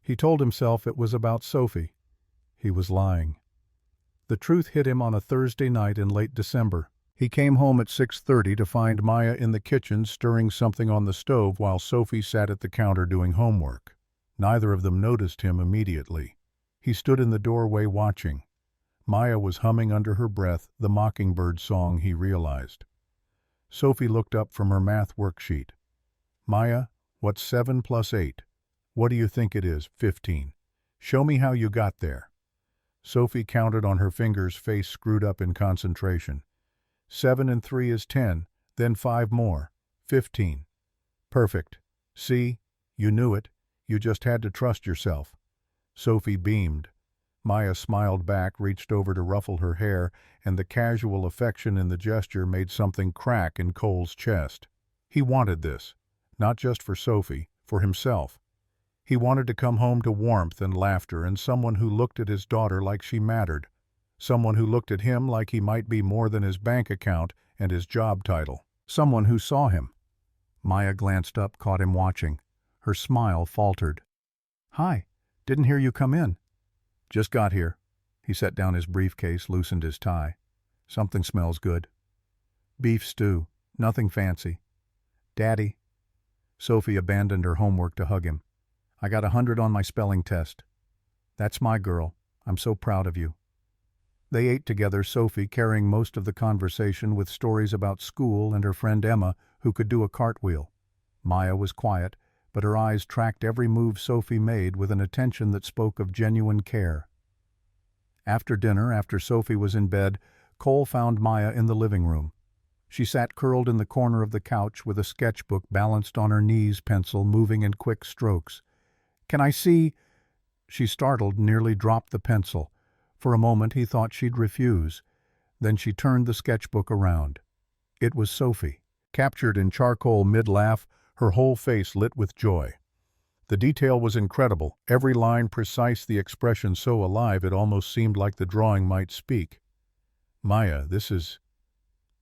He told himself it was about Sophie. He was lying. The truth hit him on a Thursday night in late December. He came home at 6:30 to find Maya in the kitchen stirring something on the stove while Sophie sat at the counter doing homework. Neither of them noticed him immediately. He stood in the doorway watching. Maya was humming under her breath the Mockingbird song, he realized. Sophie looked up from her math worksheet. Maya, what's 7 plus 8? What do you think it is? 15. Show me how you got there. Sophie counted on her fingers, face screwed up in concentration. 7 and 3 is 10, then 5 more. 15. Perfect. See? You knew it. You just had to trust yourself. Sophie beamed. Maya smiled back, reached over to ruffle her hair, and the casual affection in the gesture made something crack in Cole's chest. He wanted this. Not just for Sophie, for himself. He wanted to come home to warmth and laughter and someone who looked at his daughter like she mattered. Someone who looked at him like he might be more than his bank account and his job title. Someone who saw him. Maya glanced up, caught him watching. Her smile faltered. Hi, didn't hear you come in. Just got here. He set down his briefcase, loosened his tie. Something smells good. Beef stew. Nothing fancy. Daddy. Sophie abandoned her homework to hug him. I got 100 on my spelling test. That's my girl. I'm so proud of you. They ate together, Sophie carrying most of the conversation with stories about school and her friend Emma, who could do a cartwheel. Maya was quiet, but her eyes tracked every move Sophie made with an attention that spoke of genuine care. After dinner, after Sophie was in bed, Cole found Maya in the living room. She sat curled in the corner of the couch with a sketchbook balanced on her knees, pencil moving in quick strokes. Can I see? She startled, nearly dropped the pencil. For a moment he thought she'd refuse. Then she turned the sketchbook around. It was Sophie, captured in charcoal mid-laugh, her whole face lit with joy. The detail was incredible, every line precise, the expression so alive it almost seemed like the drawing might speak. Maya,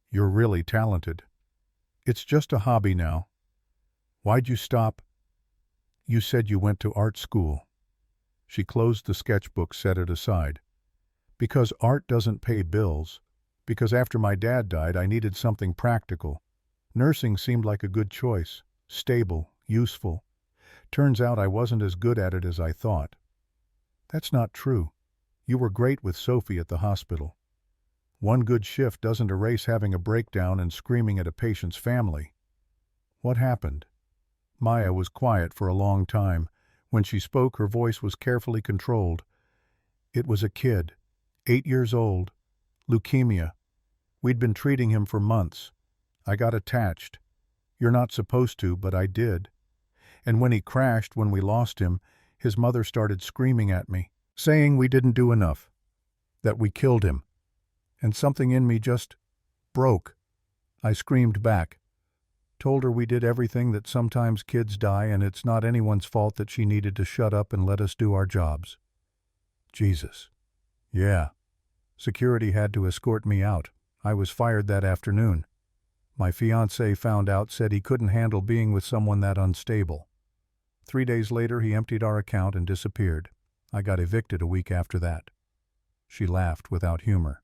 you're really talented. It's just a hobby now. Why'd you stop? You said you went to art school. She closed the sketchbook, set it aside. Because art doesn't pay bills. Because after my dad died, I needed something practical. Nursing seemed like a good choice. Stable, useful. Turns out I wasn't as good at it as I thought. That's not true. You were great with Sophie at the hospital. One good shift doesn't erase having a breakdown and screaming at a patient's family. What happened? Maya was quiet for a long time. When she spoke, her voice was carefully controlled. It was a kid, 8 years old, leukemia. We'd been treating him for months. I got attached. You're not supposed to, but I did. And when he crashed, when we lost him, his mother started screaming at me, saying we didn't do enough, that we killed him. And something in me just broke. I screamed back. Told her we did everything, that sometimes kids die and it's not anyone's fault, that she needed to shut up and let us do our jobs. Jesus. Yeah. Security had to escort me out. I was fired that afternoon. My fiancé found out, said he couldn't handle being with someone that unstable. 3 days later, he emptied our account and disappeared. I got evicted a week after that." She laughed without humor.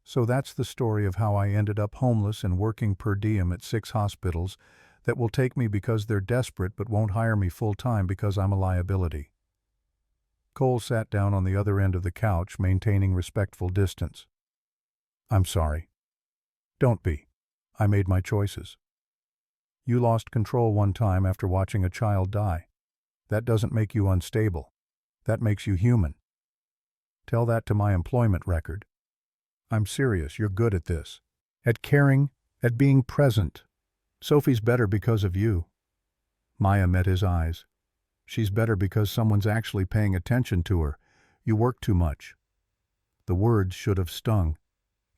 "So that's the story of how I ended up homeless and working per diem at 6 hospitals that will take me because they're desperate but won't hire me full-time because I'm a liability." Cole sat down on the other end of the couch, maintaining respectful distance. "I'm sorry." "Don't be. I made my choices. You lost control one time after watching a child die. That doesn't make you unstable. That makes you human. Tell that to my employment record. I'm serious, you're good at this. At caring, at being present. Sophie's better because of you." Maya met his eyes. "She's better because someone's actually paying attention to her. You work too much." The words should have stung.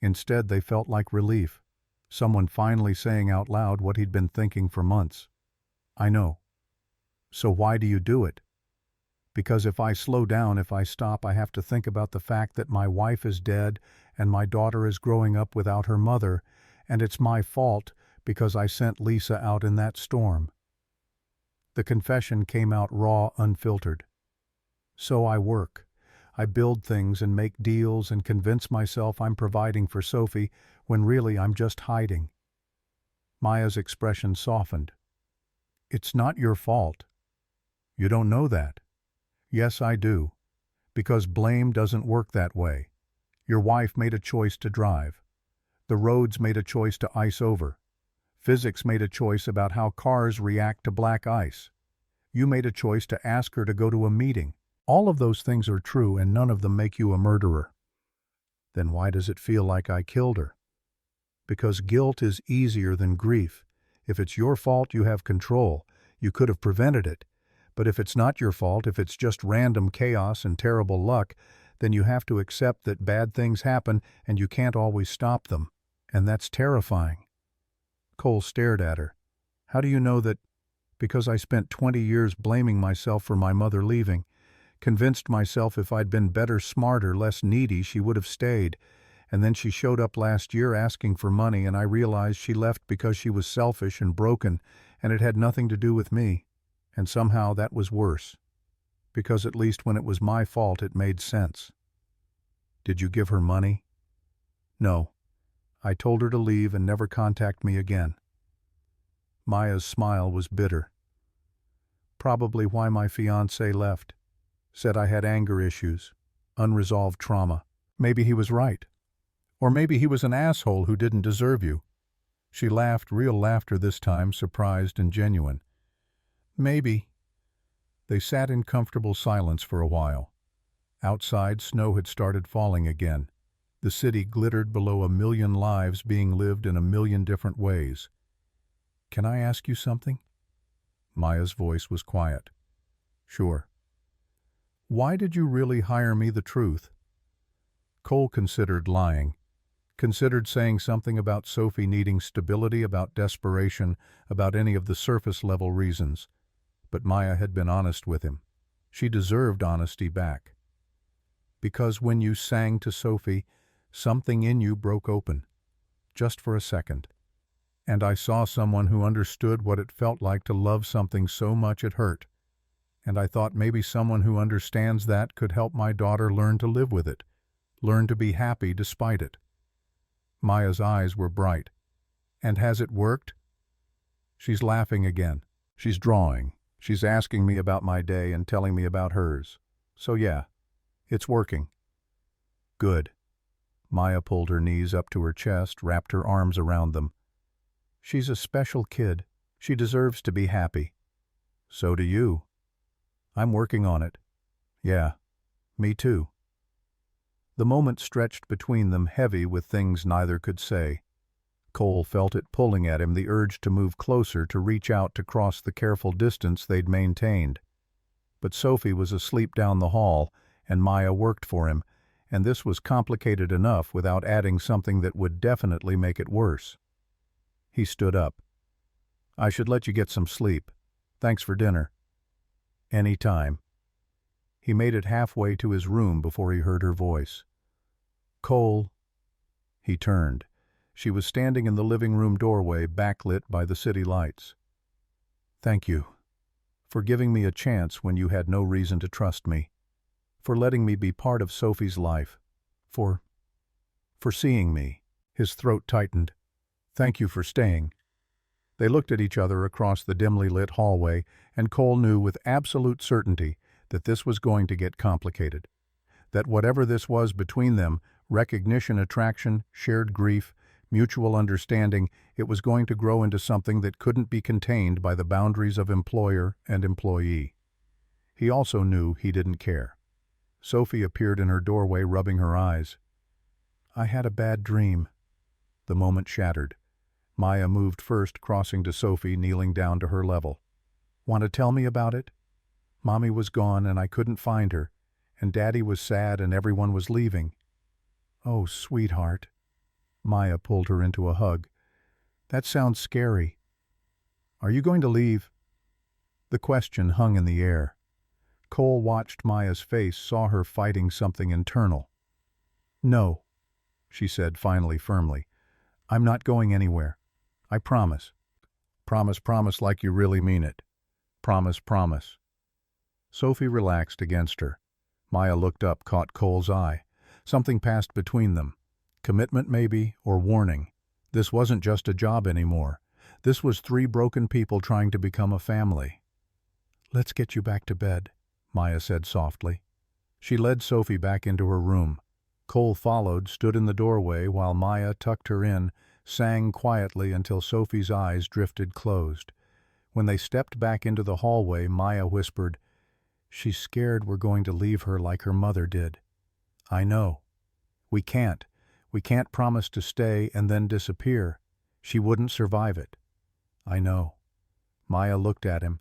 Instead, they felt like relief. Someone finally saying out loud what he'd been thinking for months. "I know. So why do you do it?" "Because if I slow down, if I stop, I have to think about the fact that my wife is dead and my daughter is growing up without her mother, and it's my fault because I sent Lisa out in that storm." The confession came out raw, unfiltered. "So I work. I build things and make deals and convince myself I'm providing for Sophie when really I'm just hiding." Maya's expression softened. "It's not your fault." "You don't know that." "Yes, I do. Because blame doesn't work that way. Your wife made a choice to drive. The roads made a choice to ice over. Physics made a choice about how cars react to black ice. You made a choice to ask her to go to a meeting. All of those things are true and none of them make you a murderer." "Then why does it feel like I killed her?" "Because guilt is easier than grief. If it's your fault, you have control. You could have prevented it. But if it's not your fault, if it's just random chaos and terrible luck, then you have to accept that bad things happen and you can't always stop them. And that's terrifying." Cole stared at her. "How do you know that?" "Because I spent 20 years blaming myself for my mother leaving. Convinced myself if I'd been better, smarter, less needy, she would have stayed. And then she showed up last year asking for money and I realized she left because she was selfish and broken and it had nothing to do with me. And somehow that was worse. Because at least when it was my fault it made sense." "Did you give her money?" "No. I told her to leave and never contact me again." Maya's smile was bitter. "Probably why my fiancé left. Said I had anger issues, unresolved trauma. Maybe he was right. Or maybe he was an asshole who didn't deserve you." She laughed, real laughter this time, surprised and genuine. "Maybe." They sat in comfortable silence for a while. Outside, snow had started falling again. The city glittered below a million lives being lived in a million different ways. "Can I ask you something?" Maya's voice was quiet. "Sure." "Why did you really hire me the truth?" Cole considered lying. Considered saying something about Sophie needing stability, about desperation, about any of the surface-level reasons. But Maya had been honest with him. She deserved honesty back. "Because when you sang to Sophie, something in you broke open. Just for a second. And I saw someone who understood what it felt like to love something so much it hurt. And I thought maybe someone who understands that could help my daughter learn to live with it, learn to be happy despite it." Maya's eyes were bright. "And has it worked?" She's laughing again. She's drawing. She's asking me about my day and telling me about hers. So yeah, it's working. "Good." Maya pulled her knees up to her chest, wrapped her arms around them. "She's a special kid. She deserves to be happy." "So do you." "I'm working on it." "Yeah, me too." The moment stretched between them, heavy with things neither could say. Cole felt it pulling at him, the urge to move closer, to reach out, to cross the careful distance they'd maintained. But Sophie was asleep down the hall, and Maya worked for him, and this was complicated enough without adding something that would definitely make it worse. He stood up. "I should let you get some sleep. Thanks for dinner." "Any time." He made it halfway to his room before he heard her voice. "Cole." He turned. She was standing in the living room doorway, backlit by the city lights. "Thank you for giving me a chance when you had no reason to trust me, for letting me be part of Sophie's life, for seeing me." His throat tightened. "Thank you for staying." They looked at each other across the dimly lit hallway, and Cole knew with absolute certainty that this was going to get complicated. That whatever this was between them, recognition, attraction, shared grief, mutual understanding, it was going to grow into something that couldn't be contained by the boundaries of employer and employee. He also knew he didn't care. Sophie appeared in her doorway, rubbing her eyes. "I had a bad dream." The moment shattered. Maya moved first, crossing to Sophie, kneeling down to her level. "Want to tell me about it? Mommy was gone and I couldn't find her, and Daddy was sad and everyone was leaving." "Oh, sweetheart." Maya pulled her into a hug. "That sounds scary. Are you going to leave?" The question hung in the air. Cole watched Maya's face, saw her fighting something internal. "No," she said finally, firmly. "I'm not going anywhere. I promise." "Promise, promise like you really mean it. Promise, promise." Sophie relaxed against her. Maya looked up, caught Cole's eye. Something passed between them. Commitment maybe, or warning. This wasn't just a job anymore. This was three broken people trying to become a family. "Let's get you back to bed," Maya said softly. She led Sophie back into her room. Cole followed, stood in the doorway while Maya tucked her in, sang quietly until Sophie's eyes drifted closed. When they stepped back into the hallway, Maya whispered, "She's scared we're going to leave her like her mother did." "I know. We can't. We can't promise to stay and then disappear. She wouldn't survive it." "I know." Maya looked at him,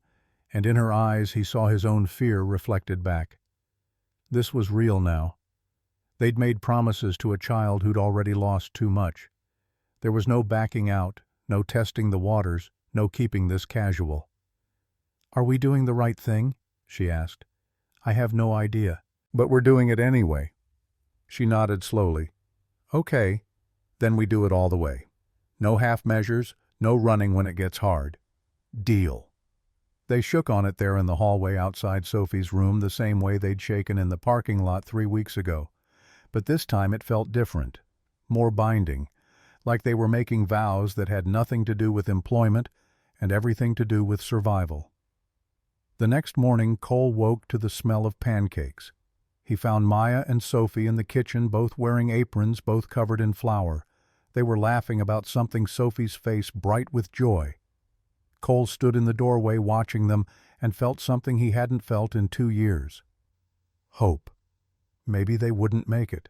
and in her eyes he saw his own fear reflected back. This was real now. They'd made promises to a child who'd already lost too much. There was no backing out, no testing the waters, no keeping this casual. "Are we doing the right thing?" she asked. "I have no idea, but we're doing it anyway." She nodded slowly. "Okay, then we do it all the way. No half measures, no running when it gets hard. Deal." They shook on it there in the hallway outside Sophie's room the same way they'd shaken in the parking lot 3 weeks ago. But this time it felt different, more binding, like they were making vows that had nothing to do with employment and everything to do with survival. The next morning, Cole woke to the smell of pancakes. He found Maya and Sophie in the kitchen, both wearing aprons, both covered in flour. They were laughing about something, Sophie's face bright with joy. Cole stood in the doorway watching them and felt something he hadn't felt in 2 years. Hope. Maybe they wouldn't make it.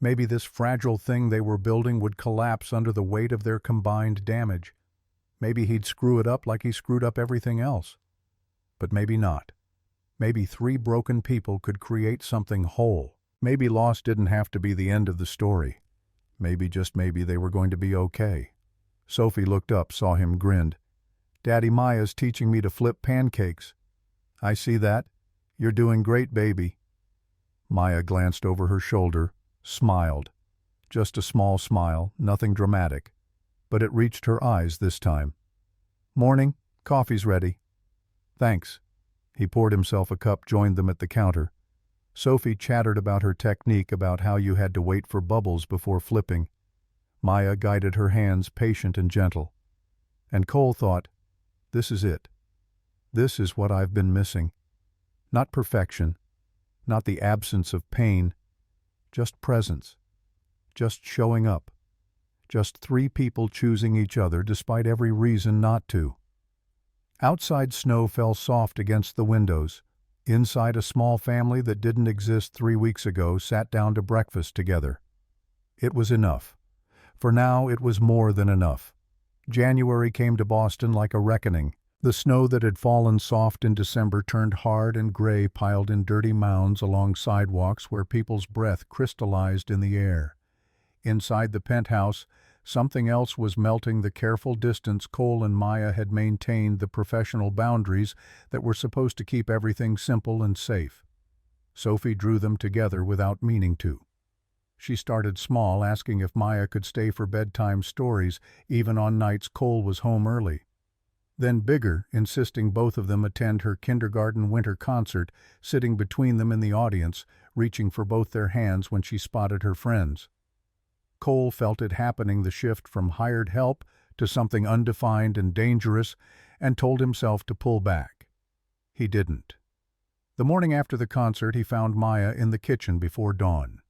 Maybe this fragile thing they were building would collapse under the weight of their combined damage. Maybe he'd screw it up like he screwed up everything else. But maybe not. Maybe 3 broken people could create something whole. Maybe loss didn't have to be the end of the story. Maybe, just maybe, they were going to be okay. Sophie looked up, saw him, grinned. "Daddy, Maya's teaching me to flip pancakes." "I see that. You're doing great, baby." Maya glanced over her shoulder, smiled. Just a small smile, nothing dramatic. But it reached her eyes this time. "Morning. Coffee's ready." "Thanks." He poured himself a cup, joined them at the counter. Sophie chattered about her technique, about how you had to wait for bubbles before flipping. Maya guided her hands, patient and gentle. And Cole thought, this is it. This is what I've been missing. Not perfection, not the absence of pain, just presence, just showing up, just 3 people choosing each other despite every reason not to. Outside, snow fell soft against the windows. Inside, a small family that didn't exist 3 weeks ago sat down to breakfast together. It was enough. For now, it was more than enough. January came to Boston like a reckoning. The snow that had fallen soft in December turned hard and gray, piled in dirty mounds along sidewalks where people's breath crystallized in the air. Inside the penthouse, something else was melting, the careful distance Cole and Maya had maintained, the professional boundaries that were supposed to keep everything simple and safe. Sophie drew them together without meaning to. She started small, asking if Maya could stay for bedtime stories, even on nights Cole was home early. then bigger, insisting both of them attend her kindergarten winter concert, sitting between them in the audience, reaching for both their hands when she spotted her friends. Cole felt it happening, the shift from hired help to something undefined and dangerous, and told himself to pull back. He didn't. The morning after the concert, he found Maya in the kitchen before dawn.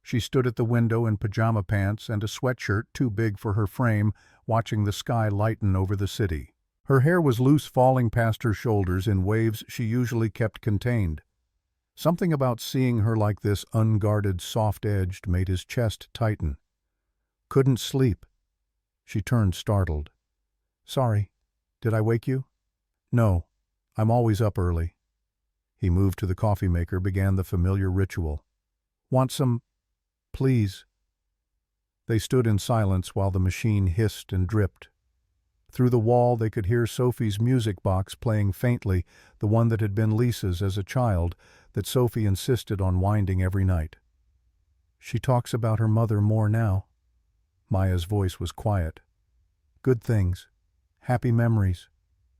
She stood at the window in pajama pants and a sweatshirt too big for her frame, watching the sky lighten over the city. Her hair was loose, falling past her shoulders in waves she usually kept contained. Something about seeing her like this, unguarded, soft-edged, made his chest tighten. Couldn't sleep. She turned, startled. "Sorry. Did I wake you?" "No. I'm always up early." He moved to the coffee maker, began the familiar ritual. "Want some? Please." They stood in silence while the machine hissed and dripped. Through the wall they could hear Sophie's music box playing faintly, the one that had been Lisa's as a child, that Sophie insisted on winding every night. "She talks about her mother more now." Maya's voice was quiet. "Good things. Happy memories.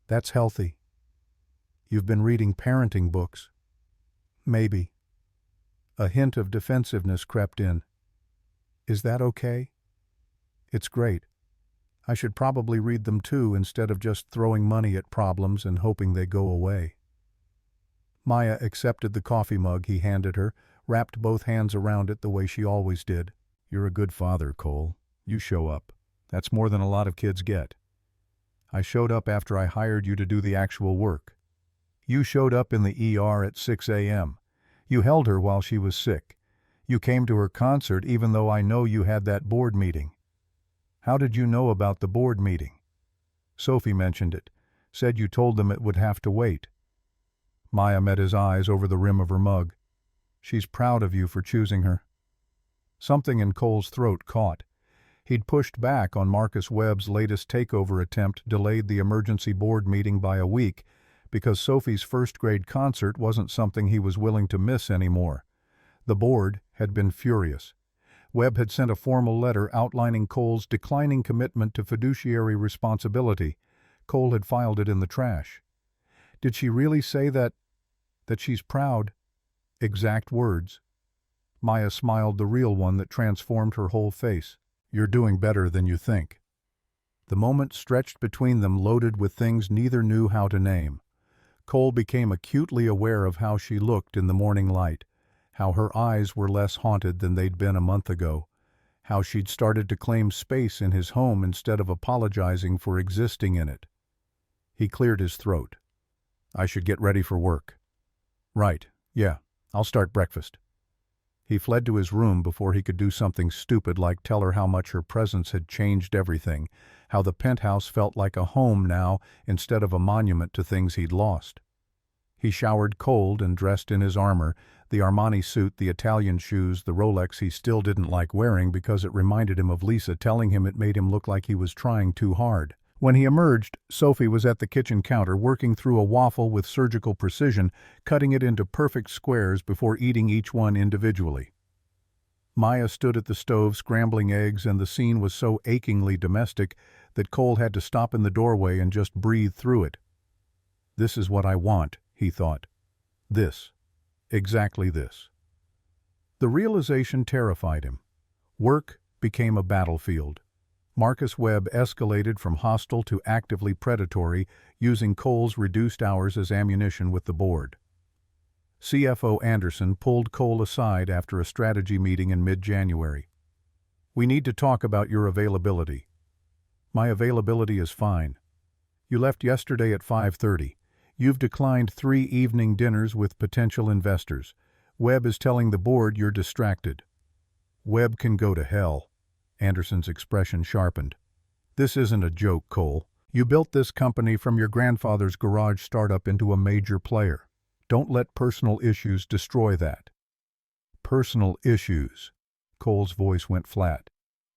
That's healthy." "You've been reading parenting books." "Maybe." A hint of defensiveness crept in. "Is that okay?" "It's great. I should probably read them too, instead of just throwing money at problems and hoping they go away." Maya accepted the coffee mug he handed her, wrapped both hands around it the way she always did. "You're a good father, Cole. You show up. That's more than a lot of kids get. I showed up after I hired you to do the actual work. You showed up in the ER at 6 a.m. You held her while she was sick. You came to her concert even though I know you had that board meeting." "How did you know about the board meeting?" "Sophie mentioned it. Said you told them it would have to wait." Maya met his eyes over the rim of her mug. "She's proud of you for choosing her." Something in Cole's throat caught. He'd pushed back on Marcus Webb's latest takeover attempt, delayed the emergency board meeting by a week, because Sophie's first-grade concert wasn't something he was willing to miss anymore. The board had been furious. Webb had sent a formal letter outlining Cole's declining commitment to fiduciary responsibility. Cole had filed it in the trash. Did she really say that she's proud? Exact words. Maya smiled, the real one that transformed her whole face. "You're doing better than you think." The moment stretched between them, loaded with things neither knew how to name. Cole became acutely aware of how she looked in the morning light, how her eyes were less haunted than they'd been a month ago, how she'd started to claim space in his home instead of apologizing for existing in it. He cleared his throat. "I should get ready for work." "Right, yeah, I'll start breakfast." He fled to his room before he could do something stupid like tell her how much her presence had changed everything, how the penthouse felt like a home now instead of a monument to things he'd lost. He showered cold and dressed in his armor, the Armani suit, the Italian shoes, the Rolex he still didn't like wearing because it reminded him of Lisa telling him it made him look like he was trying too hard. When he emerged, Sophie was at the kitchen counter working through a waffle with surgical precision, cutting it into perfect squares before eating each one individually. Maya stood at the stove scrambling eggs, and the scene was so achingly domestic that Cole had to stop in the doorway and just breathe through it. "This is what I want," he thought. "This. Exactly this." The realization terrified him. Work became a battlefield. Marcus Webb escalated from hostile to actively predatory, using Cole's reduced hours as ammunition with the board. CFO Anderson pulled Cole aside after a strategy meeting in mid-January. "We need to talk about your availability." "My availability is fine. You left yesterday at 5:30. You've declined 3 evening dinners with potential investors. Webb is telling the board you're distracted." "Webb can go to hell." Anderson's expression sharpened. "This isn't a joke, Cole. You built this company from your grandfather's garage startup into a major player. Don't let personal issues destroy that." "Personal issues?" Cole's voice went flat.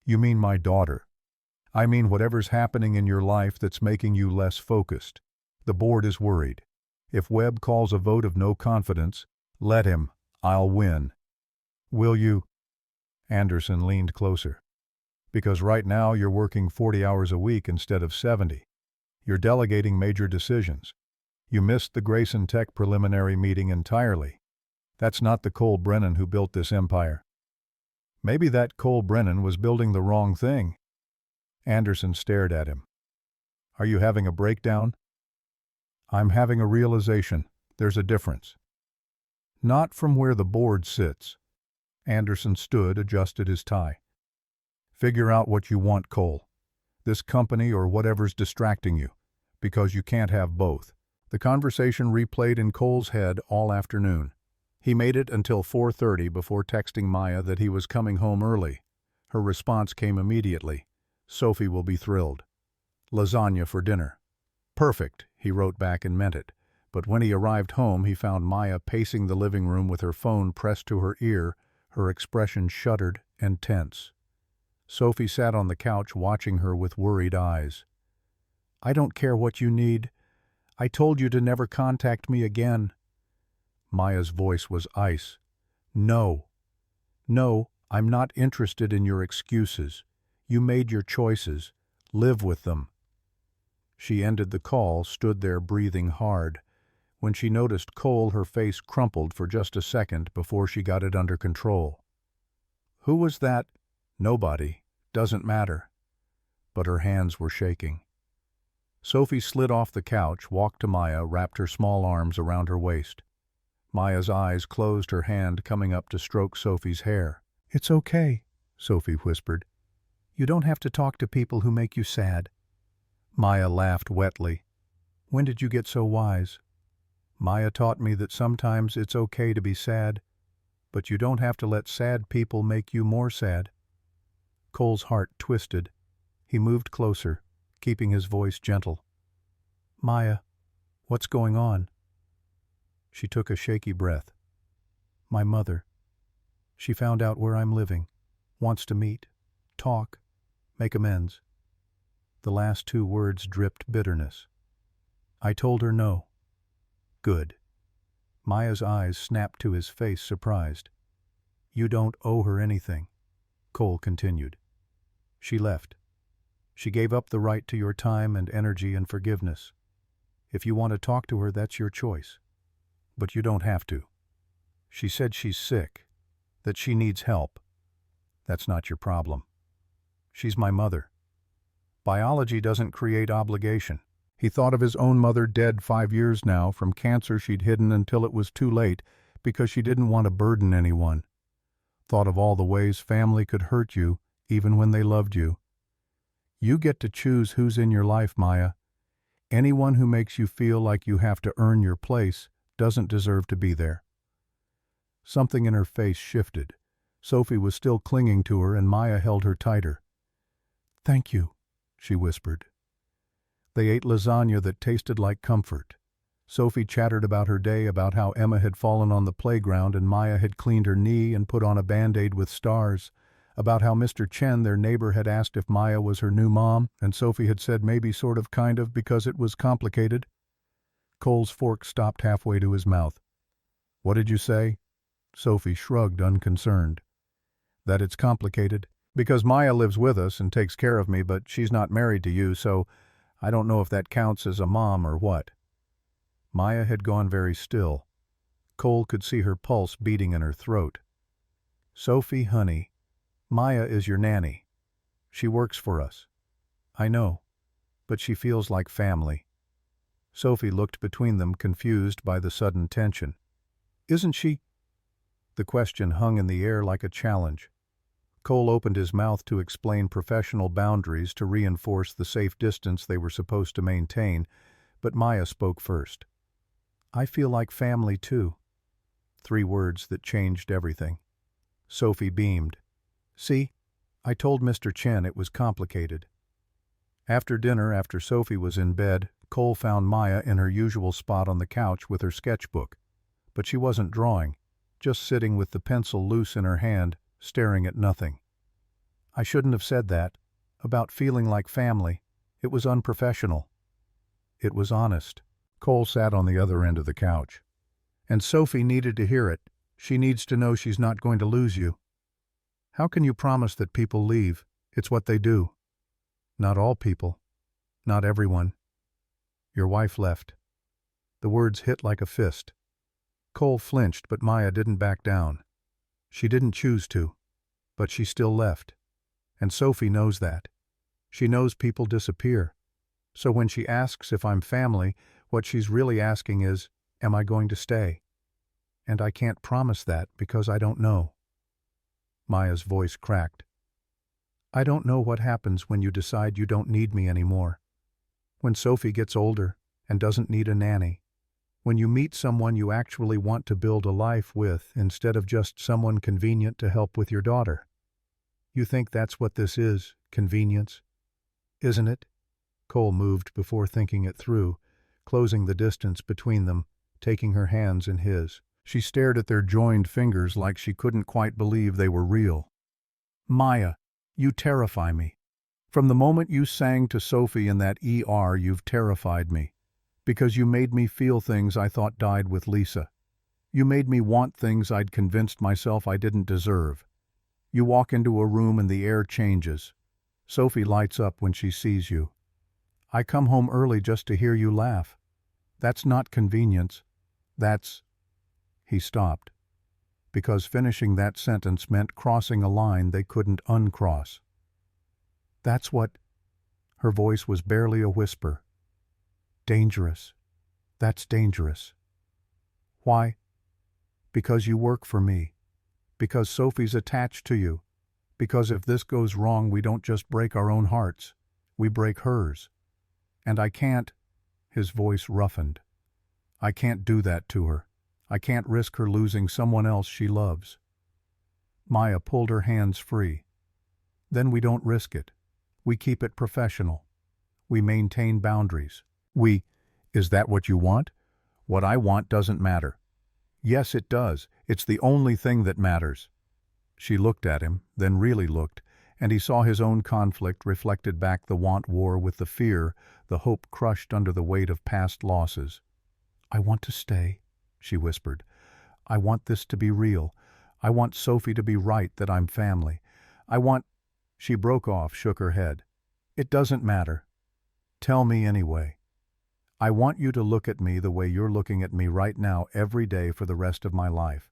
"You mean my daughter?" "I mean whatever's happening in your life that's making you less focused. The board is worried. If Webb calls a vote of no confidence, let him. I'll win." "Will you?" Anderson leaned closer. "Because right now you're working 40 hours a week instead of 70. You're delegating major decisions. You missed the Grayson Tech preliminary meeting entirely. That's not the Cole Brennan who built this empire. Maybe that Cole Brennan was building the wrong thing. Anderson stared at him. Are you having a breakdown? I'm having a realization. There's a difference. Not from where the board sits. Anderson stood, adjusted his tie. Figure out what you want, Cole. This company or whatever's distracting you, because you can't have both. The conversation replayed in Cole's head all afternoon. He made it until 4:30 before texting Maya that he was coming home early. Her response came immediately. Sophie will be thrilled. Lasagna for dinner. Perfect, he wrote back and meant it. But when he arrived home, he found Maya pacing the living room with her phone pressed to her ear, her expression shuttered and tense. Sophie sat on the couch watching her with worried eyes. I don't care what you need. I told you to never contact me again. Maya's voice was ice. No. No, I'm not interested in your excuses. You made your choices. Live with them. She ended the call, stood there breathing hard. When she noticed Cole, her face crumpled for just a second before she got it under control. Who was that? Nobody. Doesn't matter. But her hands were shaking. Sophie slid off the couch, walked to Maya, wrapped her small arms around her waist. Maya's eyes closed, her hand coming up to stroke Sophie's hair. It's okay, Sophie whispered. You don't have to talk to people who make you sad. Maya laughed wetly. When did you get so wise? Maya taught me that sometimes it's okay to be sad, but you don't have to let sad people make you more sad. Cole's heart twisted. He moved closer, keeping his voice gentle. Maya, what's going on? She took a shaky breath. My mother. She found out where I'm living, wants to meet, talk, make amends. The last two words dripped bitterness. I told her no. Good. Maya's eyes snapped to his face, surprised. You don't owe her anything, Cole continued. She left. She gave up the right to your time and energy and forgiveness. If you want to talk to her, that's your choice. But you don't have to. She said she's sick, that she needs help. That's not your problem. She's my mother. Biology doesn't create obligation. He thought of his own mother, dead 5 years now, from cancer she'd hidden until it was too late because she didn't want to burden anyone. Thought of all the ways family could hurt you, even when they loved you. You get to choose who's in your life, Maya. Anyone who makes you feel like you have to earn your place doesn't deserve to be there. Something in her face shifted. Sophie was still clinging to her, and Maya held her tighter. Thank you, she whispered. They ate lasagna that tasted like comfort. Sophie chattered about her day, about how Emma had fallen on the playground and Maya had cleaned her knee and put on a Band-Aid with stars, about how Mr. Chen, their neighbor, had asked if Maya was her new mom, and Sophie had said maybe, sort of, kind of, because it was complicated. Cole's fork stopped halfway to his mouth. What did you say? Sophie shrugged, unconcerned. That it's complicated. Because Maya lives with us and takes care of me, but she's not married to you, so I don't know if that counts as a mom or what. Maya had gone very still. Cole could see her pulse beating in her throat. Sophie, honey, Maya is your nanny. She works for us. I know, but she feels like family. Sophie looked between them, confused by the sudden tension. Isn't she? The question hung in the air like a challenge. Cole opened his mouth to explain professional boundaries to reinforce the safe distance they were supposed to maintain, but Maya spoke first. I feel like family too. 3 words that changed everything. Sophie beamed. See, I told Mr. Chen it was complicated. After dinner, after Sophie was in bed, Cole found Maya in her usual spot on the couch with her sketchbook. But she wasn't drawing, just sitting with the pencil loose in her hand, staring at nothing. I shouldn't have said that. About feeling like family. It was unprofessional. It was honest. Cole sat on the other end of the couch. And Sophie needed to hear it. She needs to know she's not going to lose you. How can you promise that people leave? It's what they do. Not all people. Not everyone. Your wife left. The words hit like a fist. Cole flinched, but Maya didn't back down. She didn't choose to, but she still left. And Sophie knows that. She knows people disappear. So when she asks if I'm family, what she's really asking is, am I going to stay? And I can't promise that because I don't know. Maya's voice cracked. I don't know what happens when you decide you don't need me anymore. When Sophie gets older and doesn't need a nanny. When you meet someone you actually want to build a life with instead of just someone convenient to help with your daughter. You think that's what this is, convenience? Isn't it? Cole moved before thinking it through, closing the distance between them, taking her hands in his. She stared at their joined fingers like she couldn't quite believe they were real. Maya, you terrify me. From the moment you sang to Sophie in that ER, you've terrified me. Because you made me feel things I thought died with Lisa. You made me want things I'd convinced myself I didn't deserve. You walk into a room and the air changes. Sophie lights up when she sees you. I come home early just to hear you laugh. That's not convenience. That's... He stopped, because finishing that sentence meant crossing a line they couldn't uncross. That's what... Her voice was barely a whisper. Dangerous. That's dangerous. Why? Because you work for me. Because Sophie's attached to you. Because if this goes wrong, we don't just break our own hearts. We break hers. And I can't... His voice roughened. I can't do that to her. I can't risk her losing someone else she loves. Maya pulled her hands free. Then we don't risk it. We keep it professional. We maintain boundaries. Is that what you want? What I want doesn't matter. Yes, it does. It's the only thing that matters. She looked at him, then really looked, and he saw his own conflict reflected back the want war with the fear, the hope crushed under the weight of past losses. I want to stay, she whispered. I want this to be real. I want Sophie to be right that I'm family. I want... She broke off, shook her head. It doesn't matter. Tell me anyway. I want you to look at me the way you're looking at me right now every day for the rest of my life.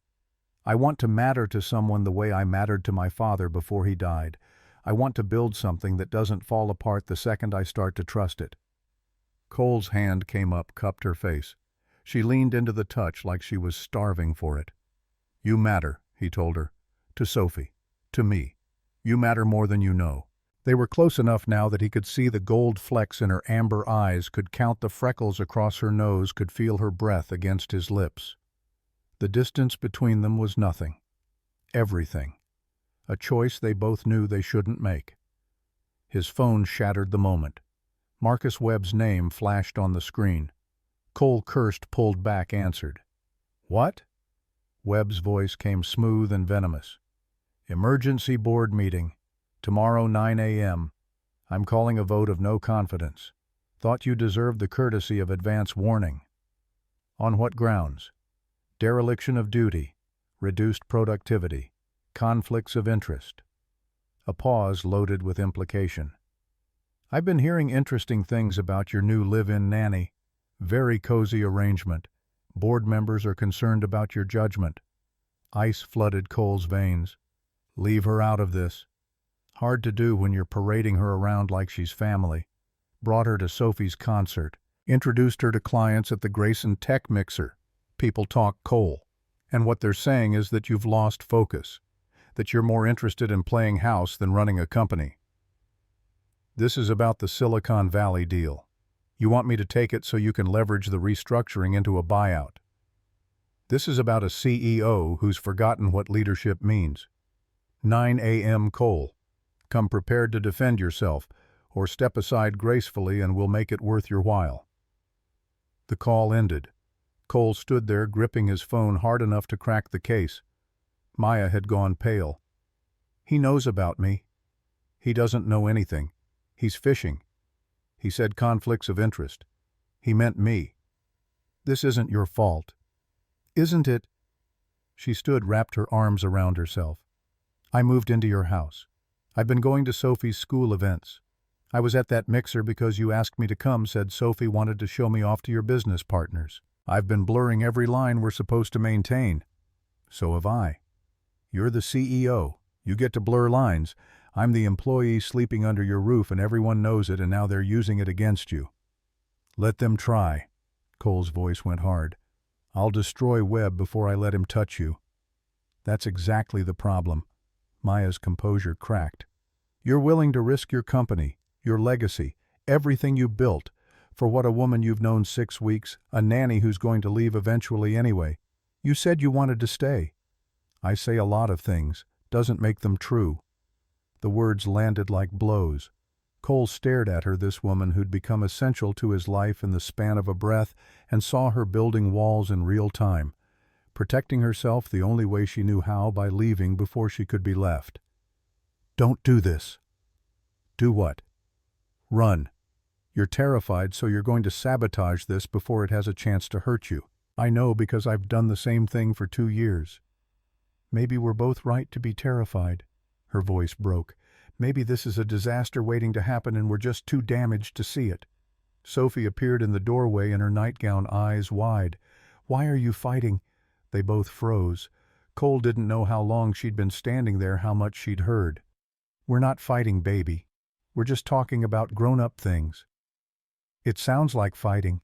I want to matter to someone the way I mattered to my father before he died. I want to build something that doesn't fall apart the second I start to trust it. Cole's hand came up, cupped her face. She leaned into the touch like she was starving for it. You matter, he told her. To Sophie. To me. You matter more than you know. They were close enough now that he could see the gold flecks in her amber eyes, could count the freckles across her nose, could feel her breath against his lips. The distance between them was nothing. Everything. A choice they both knew they shouldn't make. His phone shattered the moment. Marcus Webb's name flashed on the screen. Cole cursed, pulled back, answered. What? Webb's voice came smooth and venomous. Emergency board meeting. Tomorrow 9 a.m. I'm calling a vote of no confidence. Thought you deserved the courtesy of advance warning. On what grounds? Dereliction of duty, reduced productivity, conflicts of interest. A pause loaded with implication. I've been hearing interesting things about your new live-in nanny. Very cozy arrangement. Board members are concerned about your judgment. Ice flooded Cole's veins. Leave her out of this. Hard to do when you're parading her around like she's family. Brought her to Sophie's concert. Introduced her to clients at the Grayson Tech Mixer. People talk Cole. And what they're saying is that you've lost focus. That you're more interested in playing house than running a company. This is about the Silicon Valley deal. You want me to take it so you can leverage the restructuring into a buyout. This is about a CEO who's forgotten what leadership means. 9 a.m. Cole. Come prepared to defend yourself, or step aside gracefully and we'll make it worth your while. The call ended. Cole stood there gripping his phone hard enough to crack the case. Maya had gone pale. He knows about me. He doesn't know anything. He's fishing. He said conflicts of interest. He meant me. This isn't your fault. Isn't it? She stood, wrapped her arms around herself. I moved into your house. I've been going to Sophie's school events. I was at that mixer because you asked me to come, said Sophie wanted to show me off to your business partners. I've been blurring every line we're supposed to maintain. So have I. You're the CEO. You get to blur lines. I'm the employee sleeping under your roof and everyone knows it and now they're using it against you. Let them try. Cole's voice went hard. I'll destroy Webb before I let him touch you. That's exactly the problem. Maya's composure cracked. You're willing to risk your company, your legacy, everything you built, for what, a woman you've known 6 weeks, a nanny who's going to leave eventually anyway. You said you wanted to stay. I say a lot of things, doesn't make them true. The words landed like blows. Cole stared at her, this woman who'd become essential to his life in the span of a breath, and saw her building walls in real time, protecting herself the only way she knew how, by leaving before she could be left. Don't do this. Do what? Run. You're terrified, so you're going to sabotage this before it has a chance to hurt you. I know because I've done the same thing for 2 years. Maybe we're both right to be terrified. Her voice broke. Maybe this is a disaster waiting to happen and we're just too damaged to see it. Sophie appeared in the doorway in her nightgown, eyes wide. Why are you fighting? They both froze. Cole didn't know how long she'd been standing there, how much she'd heard. We're not fighting, baby. We're just talking about grown-up things. It sounds like fighting.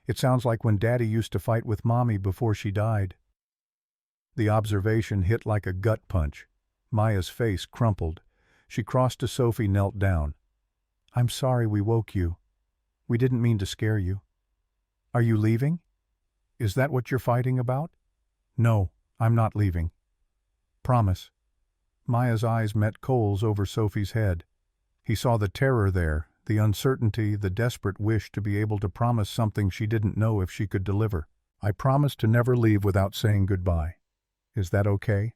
It sounds like when Daddy used to fight with Mommy before she died. The observation hit like a gut punch. Maya's face crumpled. She crossed to Sophie, knelt down. I'm sorry we woke you. We didn't mean to scare you. Are you leaving? Is that what you're fighting about? No, I'm not leaving. Promise. Maya's eyes met Cole's over Sophie's head. He saw the terror there, the uncertainty, the desperate wish to be able to promise something she didn't know if she could deliver. I promise to never leave without saying goodbye. Is that okay?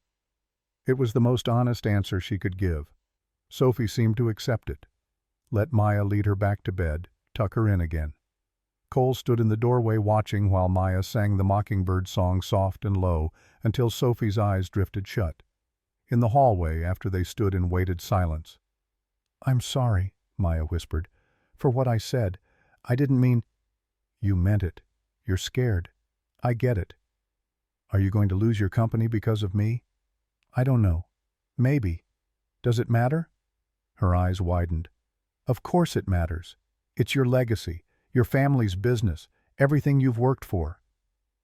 It was the most honest answer she could give. Sophie seemed to accept it. Let Maya lead her back to bed, tuck her in again. Cole stood in the doorway watching while Maya sang the Mockingbird song soft and low until Sophie's eyes drifted shut. In the hallway, after they stood in waited silence. I'm sorry, Maya whispered, for what I said. I didn't mean... You meant it. You're scared. I get it. Are you going to lose your company because of me? I don't know. Maybe. Does it matter? Her eyes widened. Of course it matters. It's your legacy, your family's business, everything you've worked for.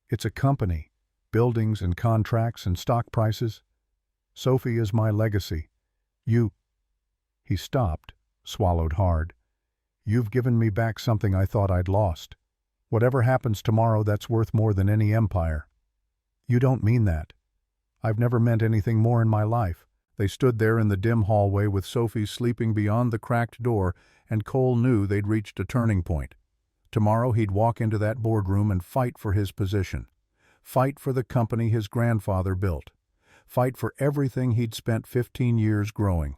It's a company, buildings and contracts and stock prices. Sophie is my legacy. You... He stopped, swallowed hard. You've given me back something I thought I'd lost. Whatever happens tomorrow, that's worth more than any empire. You don't mean that. I've never meant anything more in my life. They stood there in the dim hallway with Sophie sleeping beyond the cracked door, and Cole knew they'd reached a turning point. Tomorrow he'd walk into that boardroom and fight for his position. Fight for the company his grandfather built. Fight for everything he'd spent 15 years growing.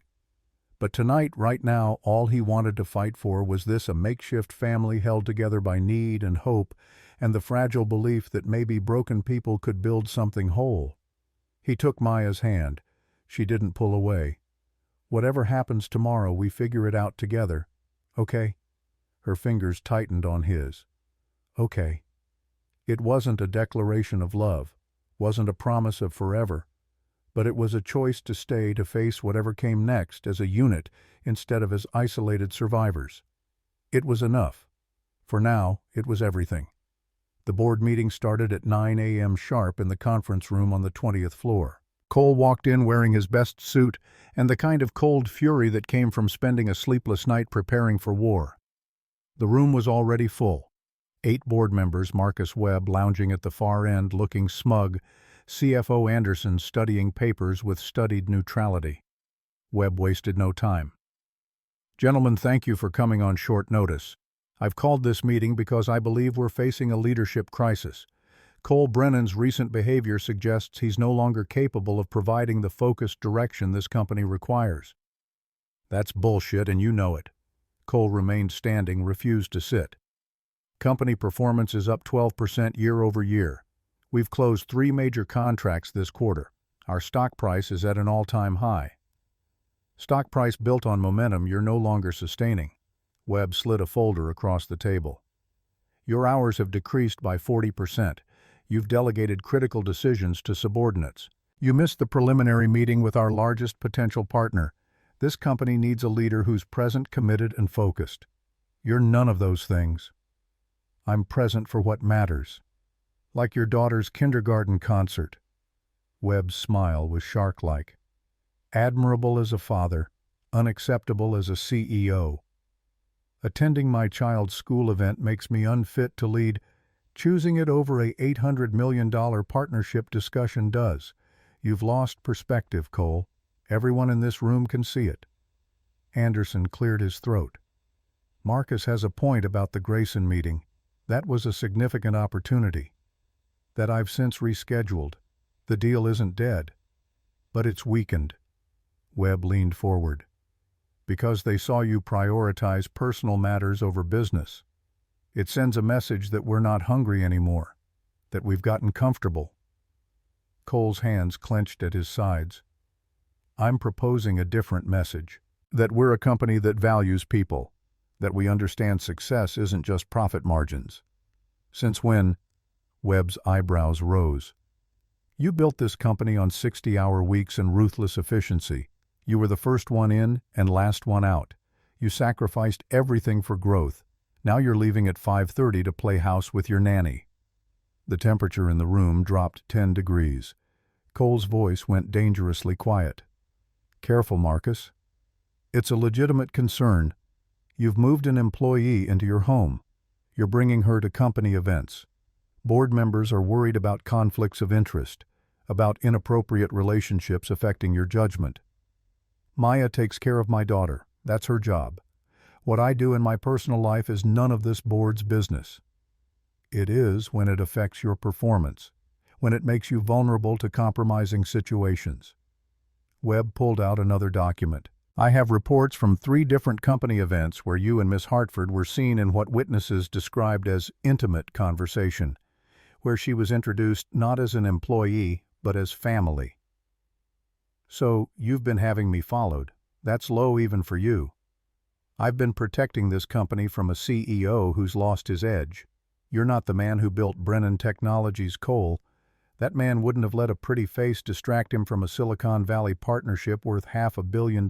But tonight, right now, all he wanted to fight for was this, a makeshift family held together by need and hope and the fragile belief that maybe broken people could build something whole. He took Maya's hand. She didn't pull away. Whatever happens tomorrow, we figure it out together. Okay? Her fingers tightened on his. Okay. It wasn't a declaration of love, wasn't a promise of forever, but it was a choice to stay, to face whatever came next as a unit instead of as isolated survivors. It was enough. For now, it was everything. The board meeting started at 9 a.m. sharp in the conference room on the 20th floor. Cole walked in wearing his best suit and the kind of cold fury that came from spending a sleepless night preparing for war. The room was already full. 8 board members, Marcus Webb lounging at the far end looking smug, CFO Anderson studying papers with studied neutrality. Webb wasted no time. Gentlemen, thank you for coming on short notice. I've called this meeting because I believe we're facing a leadership crisis. Cole Brennan's recent behavior suggests he's no longer capable of providing the focused direction this company requires. That's bullshit, and you know it. Cole remained standing, refused to sit. Company performance is up 12% year over year. We've closed 3 major contracts this quarter. Our stock price is at an all-time high. Stock price built on momentum you're no longer sustaining. Webb slid a folder across the table. Your hours have decreased by 40%. You've delegated critical decisions to subordinates. You missed the preliminary meeting with our largest potential partner. This company needs a leader who's present, committed, and focused. You're none of those things. I'm present for what matters. Like your daughter's kindergarten concert. Webb's smile was shark-like. Admirable as a father, unacceptable as a CEO. Attending my child's school event makes me unfit to lead. Choosing it over a $800 million partnership discussion does. You've lost perspective, Cole. Everyone in this room can see it. Anderson cleared his throat. Marcus has a point about the Grayson meeting. That was a significant opportunity. That I've since rescheduled. The deal isn't dead. But it's weakened. Webb leaned forward. Because they saw you prioritize personal matters over business. It sends a message that we're not hungry anymore, that we've gotten comfortable. Cole's hands clenched at his sides. I'm proposing a different message, that we're a company that values people, that we understand success isn't just profit margins. Since when? Webb's eyebrows rose. You built this company on 60-hour weeks and ruthless efficiency. You were the first one in and last one out. You sacrificed everything for growth. Now you're leaving at 5:30 to play house with your nanny. The temperature in the room dropped 10 degrees. Cole's voice went dangerously quiet. Careful, Marcus. It's a legitimate concern. You've moved an employee into your home. You're bringing her to company events. Board members are worried about conflicts of interest, about inappropriate relationships affecting your judgment. Maya takes care of my daughter. That's her job. What I do in my personal life is none of this board's business. It is when it affects your performance, when it makes you vulnerable to compromising situations. Webb pulled out another document. I have reports from 3 different company events where you and Miss Hartford were seen in what witnesses described as intimate conversation, where she was introduced not as an employee, but as family. So, you've been having me followed. That's low even for you. I've been protecting this company from a CEO who's lost his edge. You're not the man who built Brennan Technologies, Cole. That man wouldn't have let a pretty face distract him from a Silicon Valley partnership worth $500 million.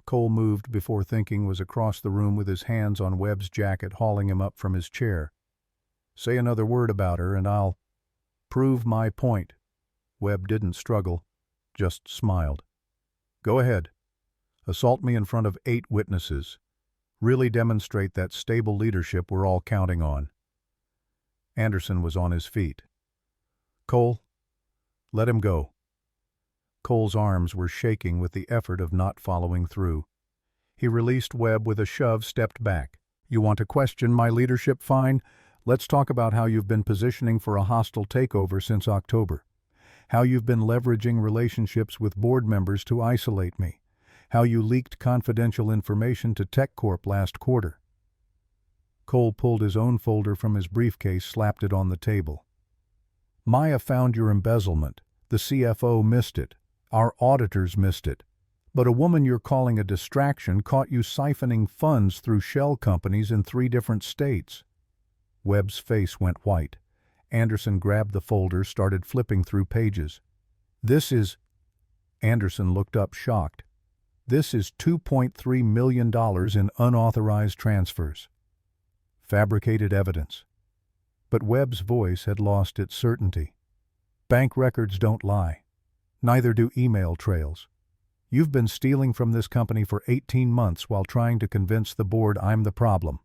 Cole moved before thinking, was across the room with his hands on Webb's jacket, hauling him up from his chair. Say another word about her and I'll prove my point. Webb didn't struggle, just smiled. Go ahead. Assault me in front of 8 witnesses. Really demonstrate that stable leadership we're all counting on. Anderson was on his feet. Cole, let him go. Cole's arms were shaking with the effort of not following through. He released Webb with a shove, stepped back. You want to question my leadership? Fine. Let's talk about how you've been positioning for a hostile takeover since October. How you've been leveraging relationships with board members to isolate me. How you leaked confidential information to TechCorp last quarter. Cole pulled his own folder from his briefcase, slapped it on the table. Maya found your embezzlement. The CFO missed it. Our auditors missed it. But a woman you're calling a distraction caught you siphoning funds through shell companies in 3 different states. Webb's face went white. Anderson grabbed the folder, started flipping through pages. This is... Anderson looked up, shocked. This is $2.3 million in unauthorized transfers. Fabricated evidence. But Webb's voice had lost its certainty. Bank records don't lie. Neither do email trails. You've been stealing from this company for 18 months while trying to convince the board I'm the problem.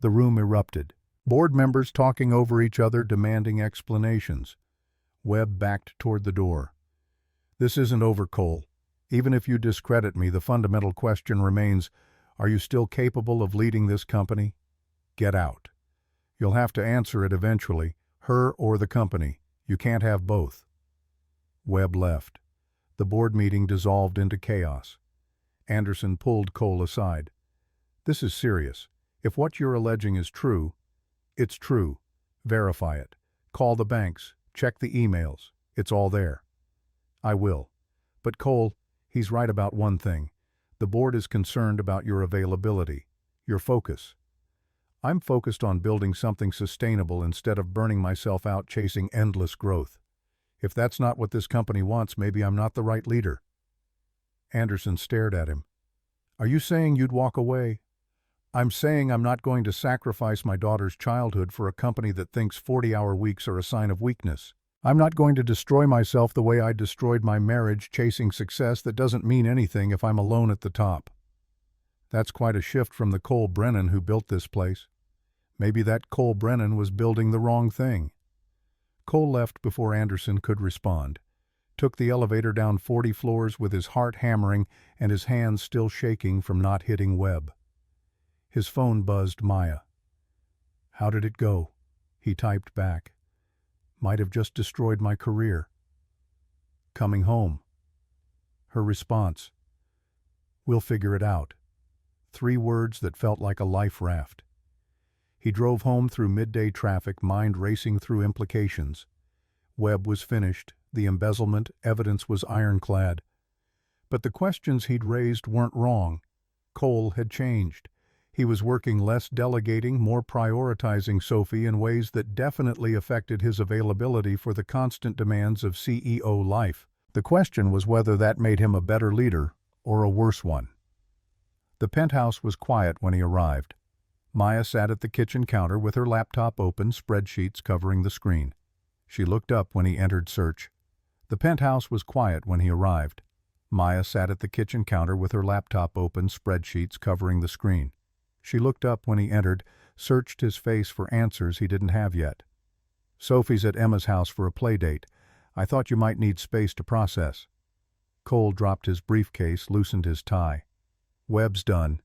The room erupted. Board members talking over each other, demanding explanations. Webb backed toward the door. This isn't over, Cole. Even if you discredit me, the fundamental question remains, are you still capable of leading this company? Get out. You'll have to answer it eventually, her or the company. You can't have both. Webb left. The board meeting dissolved into chaos. Anderson pulled Cole aside. This is serious. If what you're alleging is true, it's true. Verify it. Call the banks. Check the emails. It's all there. I will. But Cole, he's right about one thing. The board is concerned about your availability, your focus. I'm focused on building something sustainable instead of burning myself out chasing endless growth. If that's not what this company wants, maybe I'm not the right leader." Anderson stared at him. "Are you saying you'd walk away?" "I'm saying I'm not going to sacrifice my daughter's childhood for a company that thinks 40-hour weeks are a sign of weakness. I'm not going to destroy myself the way I destroyed my marriage chasing success that doesn't mean anything if I'm alone at the top." That's quite a shift from the Cole Brennan who built this place. Maybe that Cole Brennan was building the wrong thing. Cole left before Anderson could respond, took the elevator down 40 floors with his heart hammering and his hands still shaking from not hitting Webb. His phone buzzed Maya. "How did it go?" He typed back. "Might have just destroyed my career." "Coming home." Her response, "We'll figure it out." 3 words that felt like a life raft. He drove home through midday traffic, mind racing through implications. Webb was finished, the embezzlement evidence was ironclad. But the questions he'd raised weren't wrong. Cole had changed. He was working less, delegating, more prioritizing Sophie in ways that definitely affected his availability for the constant demands of CEO life. The question was whether that made him a better leader or a worse one. The penthouse was quiet when he arrived. Maya sat at the kitchen counter with her laptop open, spreadsheets covering the screen. She looked up when he entered search. The penthouse was quiet when he arrived. Maya sat at the kitchen counter with her laptop open, spreadsheets covering the screen. She looked up when he entered, searched his face for answers he didn't have yet. "Sophie's at Emma's house for a play date. I thought you might need space to process." Cole dropped his briefcase, loosened his tie. "Webb's done.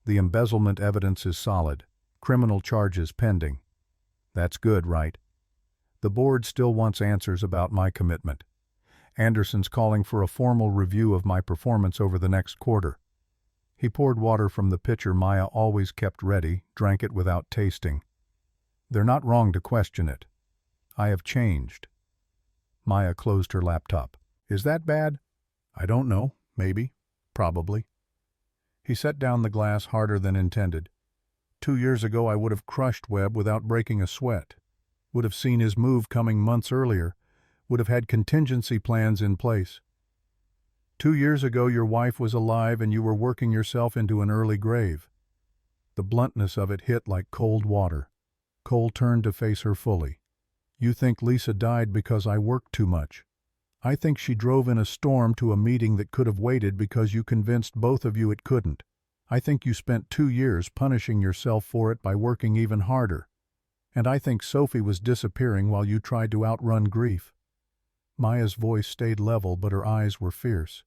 The embezzlement evidence is solid. Criminal charges pending." "That's good, right?" "The board still wants answers about my commitment. Anderson's calling for a formal review of my performance over the next quarter." He poured water from the pitcher Maya always kept ready, drank it without tasting. "They're not wrong to question it. I have changed." Maya closed her laptop. "Is that bad?" "I don't know. Maybe. Probably." He set down the glass harder than intended. 2 years ago I would have crushed Webb without breaking a sweat. Would have seen his move coming months earlier. Would have had contingency plans in place. 2 years ago your wife was alive and you were working yourself into an early grave. The bluntness of it hit like cold water. Cole turned to face her fully. "You think Lisa died because I worked too much. I think she drove in a storm to a meeting that could have waited because you convinced both of you it couldn't. I think you spent 2 years punishing yourself for it by working even harder. And I think Sophie was disappearing while you tried to outrun grief." Maya's voice stayed level, but her eyes were fierce.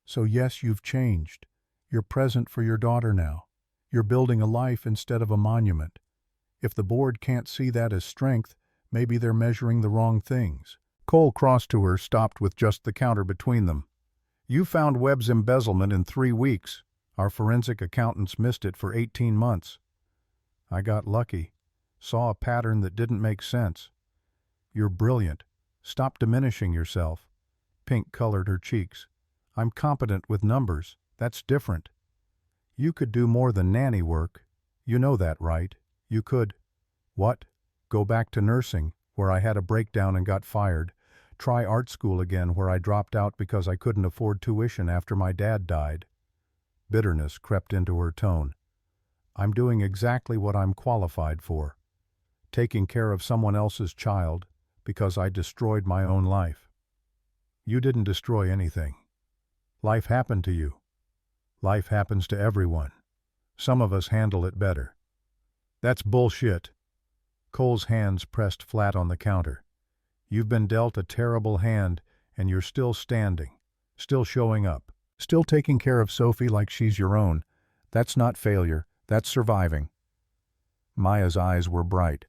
"So yes, you've changed. You're present for your daughter now. You're building a life instead of a monument. If the board can't see that as strength, maybe they're measuring the wrong things." Cole crossed to her, stopped with just the counter between them. "You found Webb's embezzlement in 3 weeks. Our forensic accountants missed it for 18 months. I got lucky. Saw a pattern that didn't make sense. You're brilliant. Stop diminishing yourself." Pink colored her cheeks. "I'm competent with numbers. That's different. You could do more than nanny work. You know that, right? You could." "What? Go back to nursing, where I had a breakdown and got fired. Try art school again, where I dropped out because I couldn't afford tuition after my dad died." Bitterness crept into her tone. "I'm doing exactly what I'm qualified for. Taking care of someone else's child because I destroyed my own life." "You didn't destroy anything. Life happened to you. Life happens to everyone. Some of us handle it better." "That's bullshit." Cole's hands pressed flat on the counter. "You've been dealt a terrible hand, and you're still standing, still showing up, still taking care of Sophie like she's your own. That's not failure, that's surviving." Maya's eyes were bright.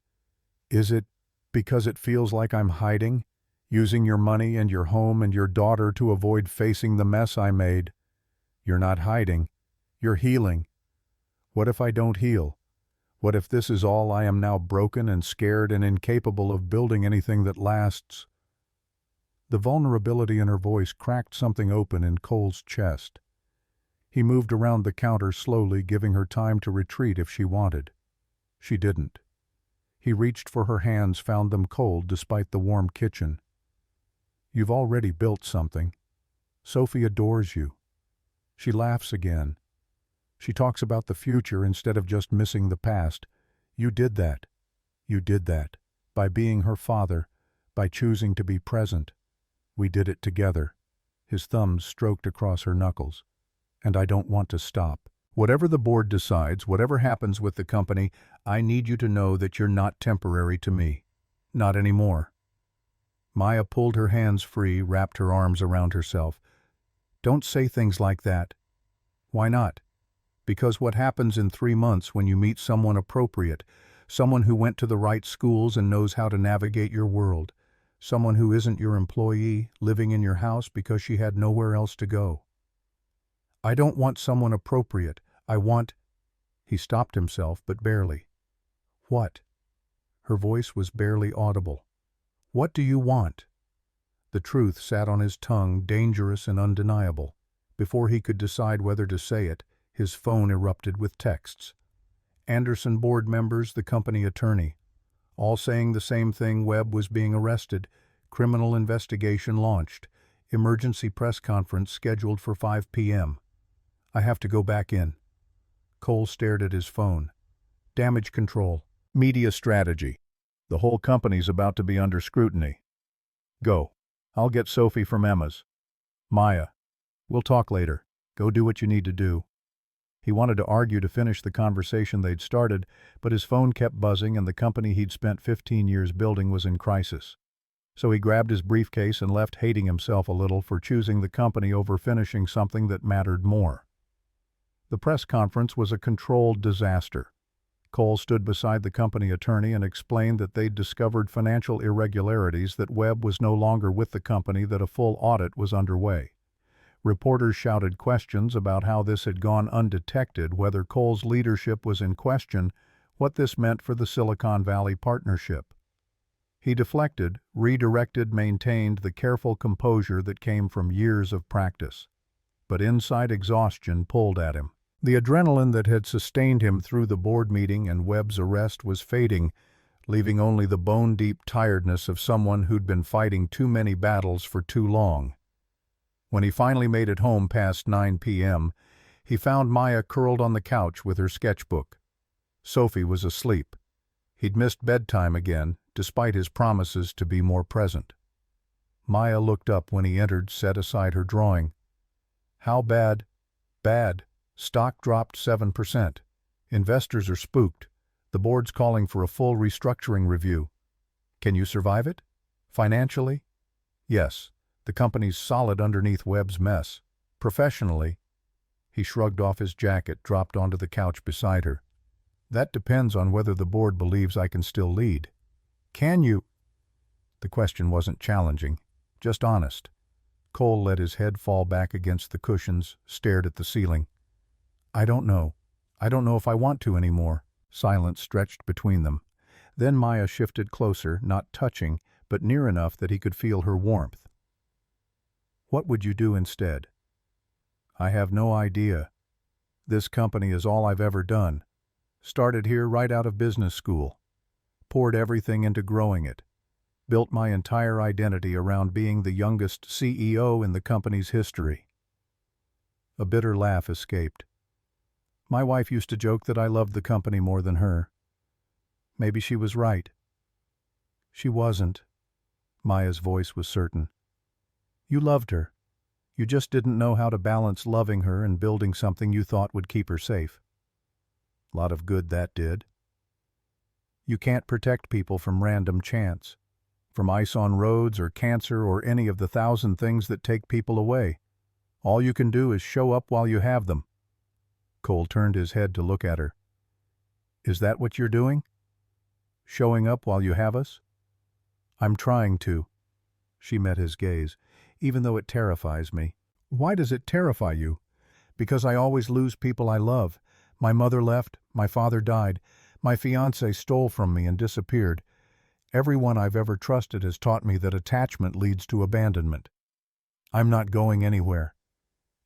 "Is it because it feels like I'm hiding, using your money and your home and your daughter to avoid facing the mess I made?" "You're not hiding. You're healing." "What if I don't heal? What if this is all I am now, broken and scared and incapable of building anything that lasts?" The vulnerability in her voice cracked something open in Cole's chest. He moved around the counter slowly, giving her time to retreat if she wanted. She didn't. He reached for her hands, found them cold despite the warm kitchen. "You've already built something. Sophie adores you." She laughs again. She talks about the future instead of just missing the past. "You did that. You did that. By being her father, by choosing to be present. We did it together." His thumbs stroked across her knuckles. "And I don't want to stop. Whatever the board decides, whatever happens with the company, I need you to know that you're not temporary to me. Not anymore." Maya pulled her hands free, wrapped her arms around herself. "Don't say things like that." "Why not?" "Because what happens in 3 months when you meet someone appropriate, someone who went to the right schools and knows how to navigate your world, someone who isn't your employee, living in your house because she had nowhere else to go." "I don't want someone appropriate. I want—" He stopped himself, but barely. "What?" Her voice was barely audible. "What do you want?" The truth sat on his tongue, dangerous and undeniable. Before he could decide whether to say it, his phone erupted with texts. Anderson board members, the company attorney, all saying the same thing: Webb was being arrested, criminal investigation launched, emergency press conference scheduled for 5 p.m. "I have to go back in." Cole stared at his phone. "Damage control. Media strategy. The whole company's about to be under scrutiny. Go. I'll get Sophie from Emma's. Maya, we'll talk later. Go do what you need to do." He wanted to argue to finish the conversation they'd started, but his phone kept buzzing and the company he'd spent 15 years building was in crisis. So he grabbed his briefcase and left, hating himself a little for choosing the company over finishing something that mattered more. The press conference was a controlled disaster. Cole stood beside the company attorney and explained that they'd discovered financial irregularities, that Webb was no longer with the company, that a full audit was underway. Reporters shouted questions about how this had gone undetected, whether Cole's leadership was in question, what this meant for the Silicon Valley partnership. He deflected, redirected, maintained the careful composure that came from years of practice. But inside, exhaustion pulled at him. The adrenaline that had sustained him through the board meeting and Webb's arrest was fading, leaving only the bone-deep tiredness of someone who'd been fighting too many battles for too long. When he finally made it home past 9 p.m., he found Maya curled on the couch with her sketchbook. Sophie was asleep. He'd missed bedtime again, despite his promises to be more present. Maya looked up when he entered, set aside her drawing. "How bad?" "Bad. Stock dropped 7%. Investors are spooked. The board's calling for a full restructuring review." "Can you survive it? Financially?" "Yes. The company's solid underneath Webb's mess. Professionally—" He shrugged off his jacket, dropped onto the couch beside her. "That depends on whether the board believes I can still lead." "Can you?" The question wasn't challenging, just honest. Cole let his head fall back against the cushions, stared at the ceiling. "I don't know. I don't know if I want to anymore." Silence stretched between them. Then Maya shifted closer, not touching, but near enough that he could feel her warmth. "What would you do instead?" "I have no idea. This company is all I've ever done. Started here right out of business school. Poured everything into growing it. Built my entire identity around being the youngest CEO in the company's history." A bitter laugh escaped. "My wife used to joke that I loved the company more than her. Maybe she was right." "She wasn't." Maya's voice was certain. "You loved her. You just didn't know how to balance loving her and building something you thought would keep her safe. Lot of good that did. You can't protect people from random chance, from ice on roads or cancer or any of the 1,000 things that take people away. All you can do is show up while you have them." Cole turned his head to look at her. "Is that what you're doing? Showing up while you have us?" "I'm trying to." She met his gaze. "Even though it terrifies me." "Why does it terrify you?" "Because I always lose people I love. My mother left, my father died, my fiancé stole from me and disappeared. Everyone I've ever trusted has taught me that attachment leads to abandonment. I'm not going anywhere.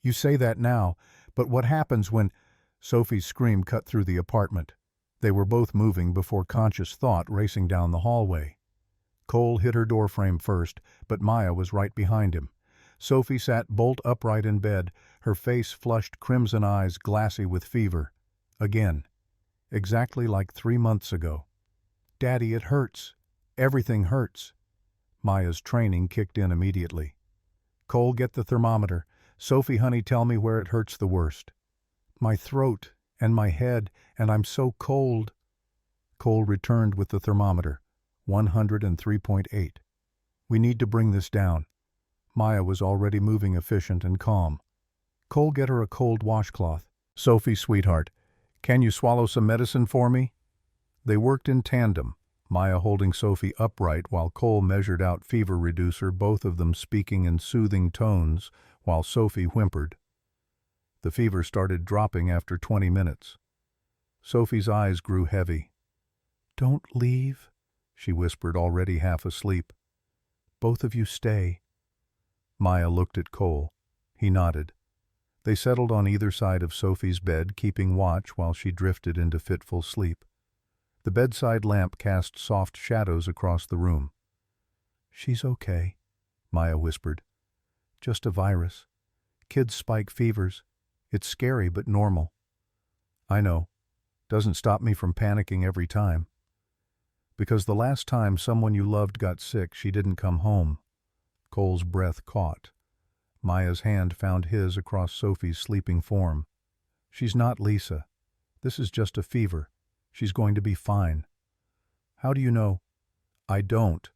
You say that now, But what happens when... Sophie's scream cut through the apartment. They were both moving before conscious thought, racing down the hallway. Cole hit her doorframe first, but Maya was right behind him. Sophie sat bolt upright in bed, her face flushed, crimson eyes glassy with fever. Again. Exactly like 3 months ago. "Daddy, it hurts. Everything hurts." Maya's training kicked in immediately. "Cole, get the thermometer. Sophie, honey, tell me where it hurts the worst." "My throat and my head, and I'm so cold." Cole returned with the thermometer. 103.8. "We need to bring this down." Maya was already moving, efficient and calm. "Cole, get her a cold washcloth." "Sophie, sweetheart, can you swallow some medicine for me?" They worked in tandem, Maya holding Sophie upright while Cole measured out fever reducer, both of them speaking in soothing tones while Sophie whimpered. The fever started dropping after 20 minutes. Sophie's eyes grew heavy. "Don't leave," she whispered, already half asleep. "Both of you stay." Maya looked at Cole. He nodded. They settled on either side of Sophie's bed, keeping watch while she drifted into fitful sleep. The bedside lamp cast soft shadows across the room. "She's okay," Maya whispered. "Just a virus. Kids spike fevers. It's scary but normal." "I know. Doesn't stop me from panicking every time." "Because the last time someone you loved got sick, she didn't come home." Cole's breath caught. Maya's hand found his across Sophie's sleeping form. "She's not Lisa. This is just a fever. She's going to be fine." "How do you know?" "I don't.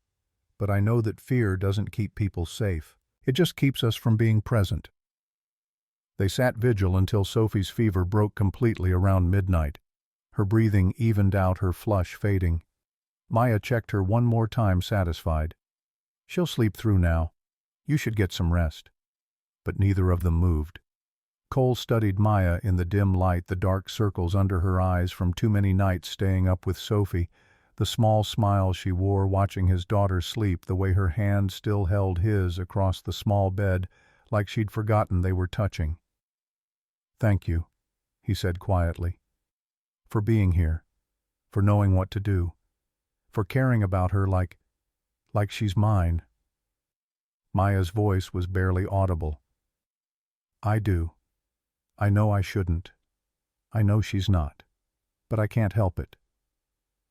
But I know that fear doesn't keep people safe. It just keeps us from being present." They sat vigil until Sophie's fever broke completely around midnight. Her breathing evened out, her flush fading. Maya checked her one more time, satisfied. "She'll sleep through now. You should get some rest." But neither of them moved. Cole studied Maya in the dim light, the dark circles under her eyes from too many nights staying up with Sophie, the small smile she wore watching his daughter sleep, the way her hand still held his across the small bed, like she'd forgotten they were touching. "Thank you," he said quietly, "for being here, for knowing what to do, for caring about her like she's mine." Maya's voice was barely audible. "I do. I know I shouldn't. I know she's not. But I can't help it."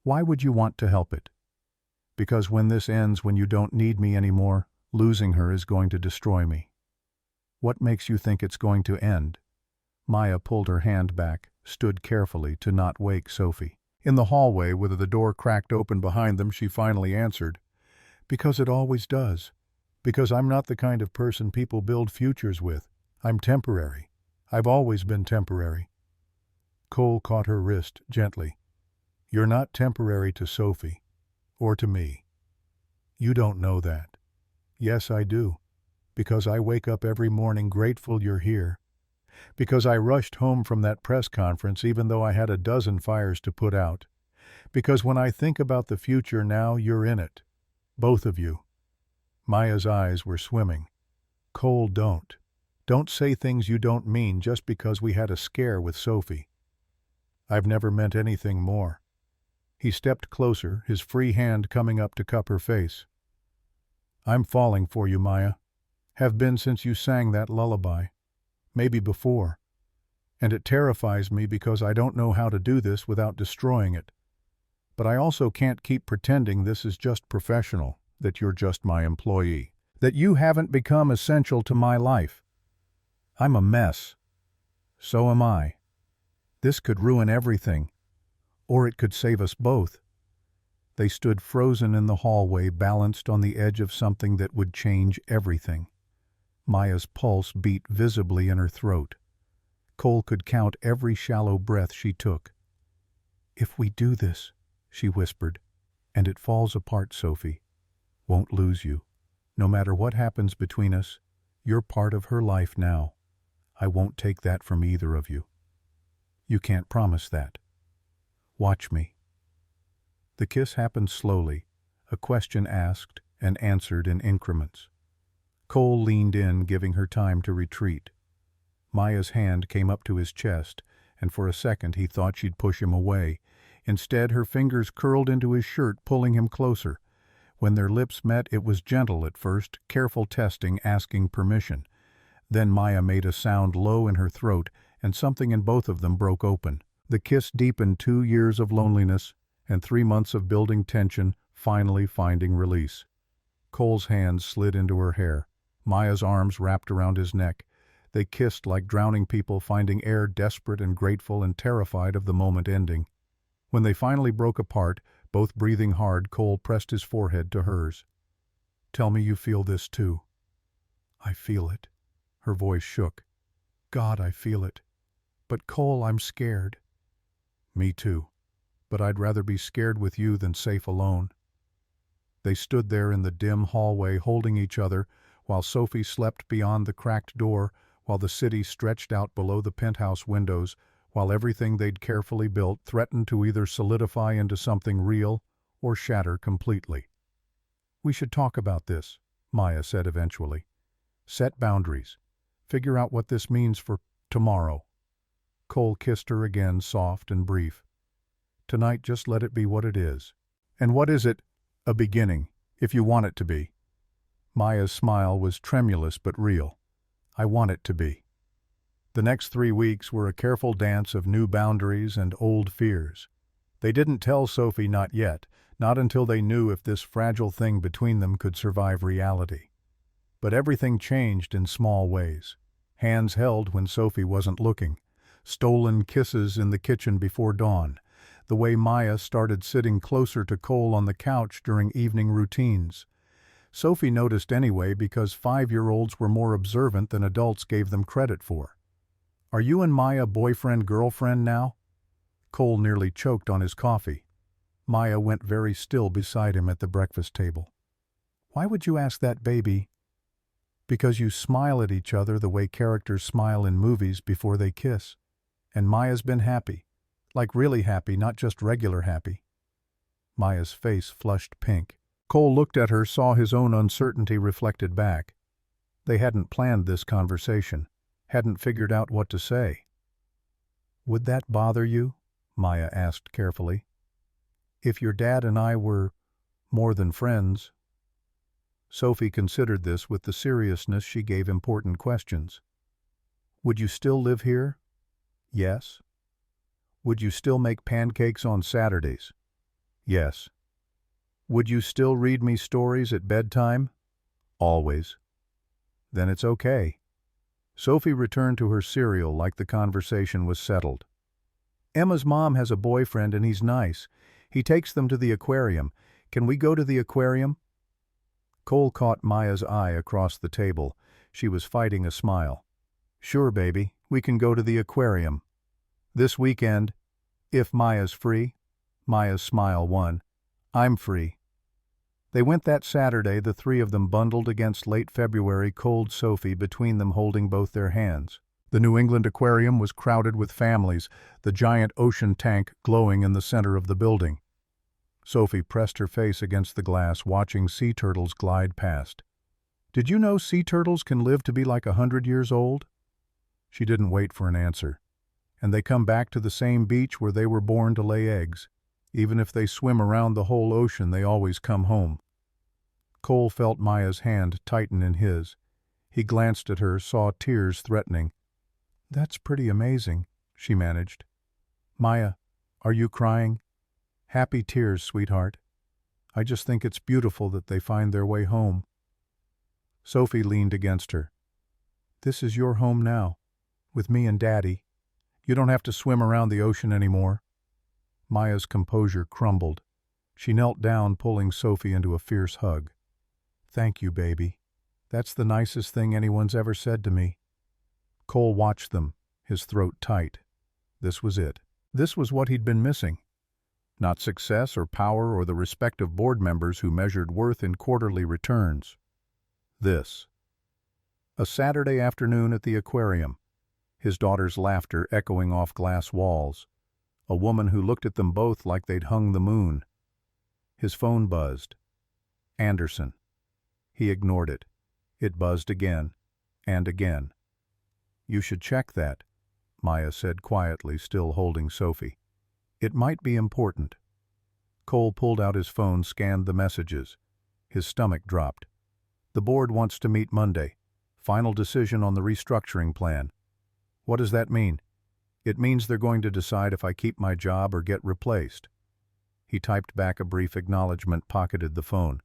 "Why would you want to help it?" "Because when this ends, when you don't need me anymore, losing her is going to destroy me." "What makes you think it's going to end?" Maya pulled her hand back, stood carefully to not wake Sophie. In the hallway, with the door cracked open behind them, she finally answered, "Because it always does. Because I'm not the kind of person people build futures with. I'm temporary. I've always been temporary." Cole caught her wrist gently. "You're not temporary to Sophie, or to me. You don't know that." "Yes, I do. Because I wake up every morning grateful you're here. Because I rushed home from that press conference even though I had a dozen fires to put out. Because when I think about the future now, you're in it. Both of you." Maya's eyes were swimming. "Cole, don't. Don't say things you don't mean just because we had a scare with Sophie." "I've never meant anything more." He stepped closer, his free hand coming up to cup her face. "I'm falling for you, Maya. Have been since you sang that lullaby. Maybe before. And it terrifies me because I don't know how to do this without destroying it. But I also can't keep pretending this is just professional, that you're just my employee, that you haven't become essential to my life. I'm a mess. So am I. This could ruin everything. Or it could save us both." They stood frozen in the hallway, balanced on the edge of something that would change everything. Maya's pulse beat visibly in her throat. Cole could count every shallow breath she took. "If we do this," she whispered, "and it falls apart, Sophie, won't lose you. No matter what happens between us, you're part of her life now. I won't take that from either of you. You can't promise that. Watch me." The kiss happened slowly, a question asked and answered in increments. Cole leaned in, giving her time to retreat. Maya's hand came up to his chest, and for a second he thought she'd push him away. Instead, her fingers curled into his shirt, pulling him closer. When their lips met, it was gentle at first, careful testing, asking permission. Then Maya made a sound low in her throat, and something in both of them broke open. The kiss deepened 2 years of loneliness and 3 months of building tension, finally finding release. Cole's hands slid into her hair. Maya's arms wrapped around his neck. They kissed like drowning people finding air, desperate and grateful and terrified of the moment ending. When they finally broke apart, both breathing hard, Cole pressed his forehead to hers. "Tell me you feel this too." "I feel it." Her voice shook. "God, I feel it. But Cole, I'm scared." "Me too. But I'd rather be scared with you than safe alone." They stood there in the dim hallway holding each other while Sophie slept beyond the cracked door, while the city stretched out below the penthouse windows, while everything they'd carefully built threatened to either solidify into something real or shatter completely. "We should talk about this," Maya said eventually. "Set boundaries. Figure out what this means for tomorrow." Cole kissed her again, soft and brief. "Tonight, just let it be what it is." "And what is it? A beginning, if you want it to be." Maya's smile was tremulous but real. "I want it to be." The next 3 weeks were a careful dance of new boundaries and old fears. They didn't tell Sophie, not yet, not until they knew if this fragile thing between them could survive reality. But everything changed in small ways. Hands held when Sophie wasn't looking. Stolen kisses in the kitchen before dawn. The way Maya started sitting closer to Cole on the couch during evening routines. Sophie noticed anyway because 5-year-olds were more observant than adults gave them credit for. "Are you and Maya boyfriend-girlfriend now?" Cole nearly choked on his coffee. Maya went very still beside him at the breakfast table. "Why would you ask that, baby?" "Because you smile at each other the way characters smile in movies before they kiss. And Maya's been happy. Like really happy, not just regular happy." Maya's face flushed pink. Cole looked at her, saw his own uncertainty reflected back. They hadn't planned this conversation, hadn't figured out what to say. "Would that bother you?" Maya asked carefully. "If your dad and I were more than friends?" Sophie considered this with the seriousness she gave important questions. "Would you still live here?" "Yes." "Would you still make pancakes on Saturdays?" "Yes." "Would you still read me stories at bedtime?" "Always." "Then it's okay." Sophie returned to her cereal like the conversation was settled. "Emma's mom has a boyfriend and he's nice. He takes them to the aquarium. Can we go to the aquarium?" Cole caught Maya's eye across the table. She was fighting a smile. "Sure, baby, we can go to the aquarium. This weekend, if Maya's free." Maya's smile won. "I'm free." They went that Saturday, the 3 of them bundled against late February cold Sophie between them holding both their hands. The New England Aquarium was crowded with families, the giant ocean tank glowing in the center of the building. Sophie pressed her face against the glass, watching sea turtles glide past. "Did you know sea turtles can live to be like 100 years old?" She didn't wait for an answer. "And they come back to the same beach where they were born to lay eggs. Even if they swim around the whole ocean, they always come home." Cole felt Maya's hand tighten in his. He glanced at her, saw tears threatening. "That's pretty amazing," she managed. "Maya, are you crying?" "Happy tears, sweetheart. I just think it's beautiful that they find their way home." Sophie leaned against her. "This is your home now, with me and Daddy. You don't have to swim around the ocean anymore." Maya's composure crumbled. She knelt down, pulling Sophie into a fierce hug. "Thank you, baby. That's the nicest thing anyone's ever said to me." Cole watched them, his throat tight. This was it. This was what he'd been missing. Not success or power or the respect of board members who measured worth in quarterly returns. This. A Saturday afternoon at the aquarium. His daughter's laughter echoing off glass walls. A woman who looked at them both like they'd hung the moon. His phone buzzed. Anderson. He ignored it. It buzzed again and again. You should check that, Maya said quietly, still holding Sophie. It might be important. Cole pulled out his phone, scanned the messages. His stomach dropped. The board wants to meet Monday. Final decision on the restructuring plan. What does that mean? It means they're going to decide if I keep my job or get replaced. He typed back a brief acknowledgement, pocketed the phone.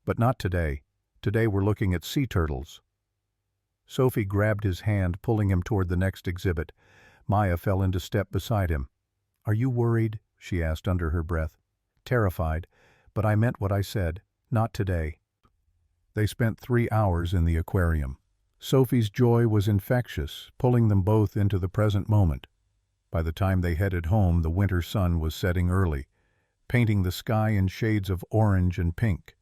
But not today. Today we're looking at sea turtles. Sophie grabbed his hand, pulling him toward the next exhibit. Maya fell into step beside him. Are you worried? She asked under her breath. Terrified, but I meant what I said. Not today. They spent 3 hours in the aquarium. Sophie's joy was infectious, pulling them both into the present moment. By the time they headed home, the winter sun was setting early, painting the sky in shades of orange and pink.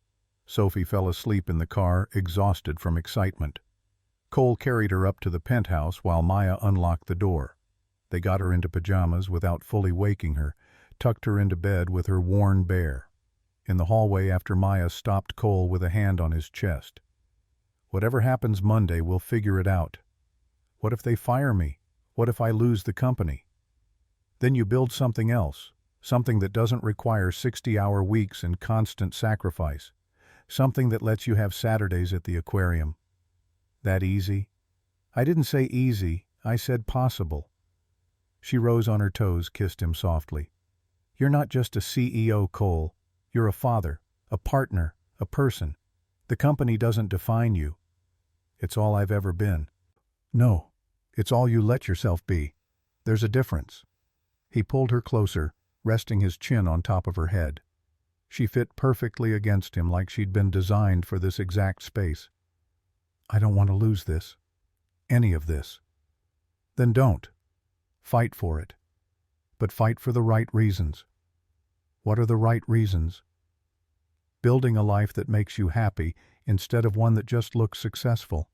Sophie fell asleep in the car, exhausted from excitement. Cole carried her up to the penthouse while Maya unlocked the door. They got her into pajamas without fully waking her, tucked her into bed with her worn bare. In the hallway after Maya stopped Cole with a hand on his chest. Whatever happens Monday, we'll figure it out. What if they fire me? What if I lose the company? Then you build something else, something that doesn't require 60-hour weeks and constant sacrifice, something that lets you have Saturdays at the aquarium. That easy? I didn't say easy, I said possible. She rose on her toes, kissed him softly. You're not just a CEO, Cole. You're a father, a partner, a person. The company doesn't define you. It's all I've ever been. No, it's all you let yourself be. There's a difference. He pulled her closer, resting his chin on top of her head. She fit perfectly against him, like she'd been designed for this exact space. I don't want to lose this. Any of this. Then don't. Fight for it. But fight for the right reasons. What are the right reasons? Building a life that makes you happy instead of one that just looks successful.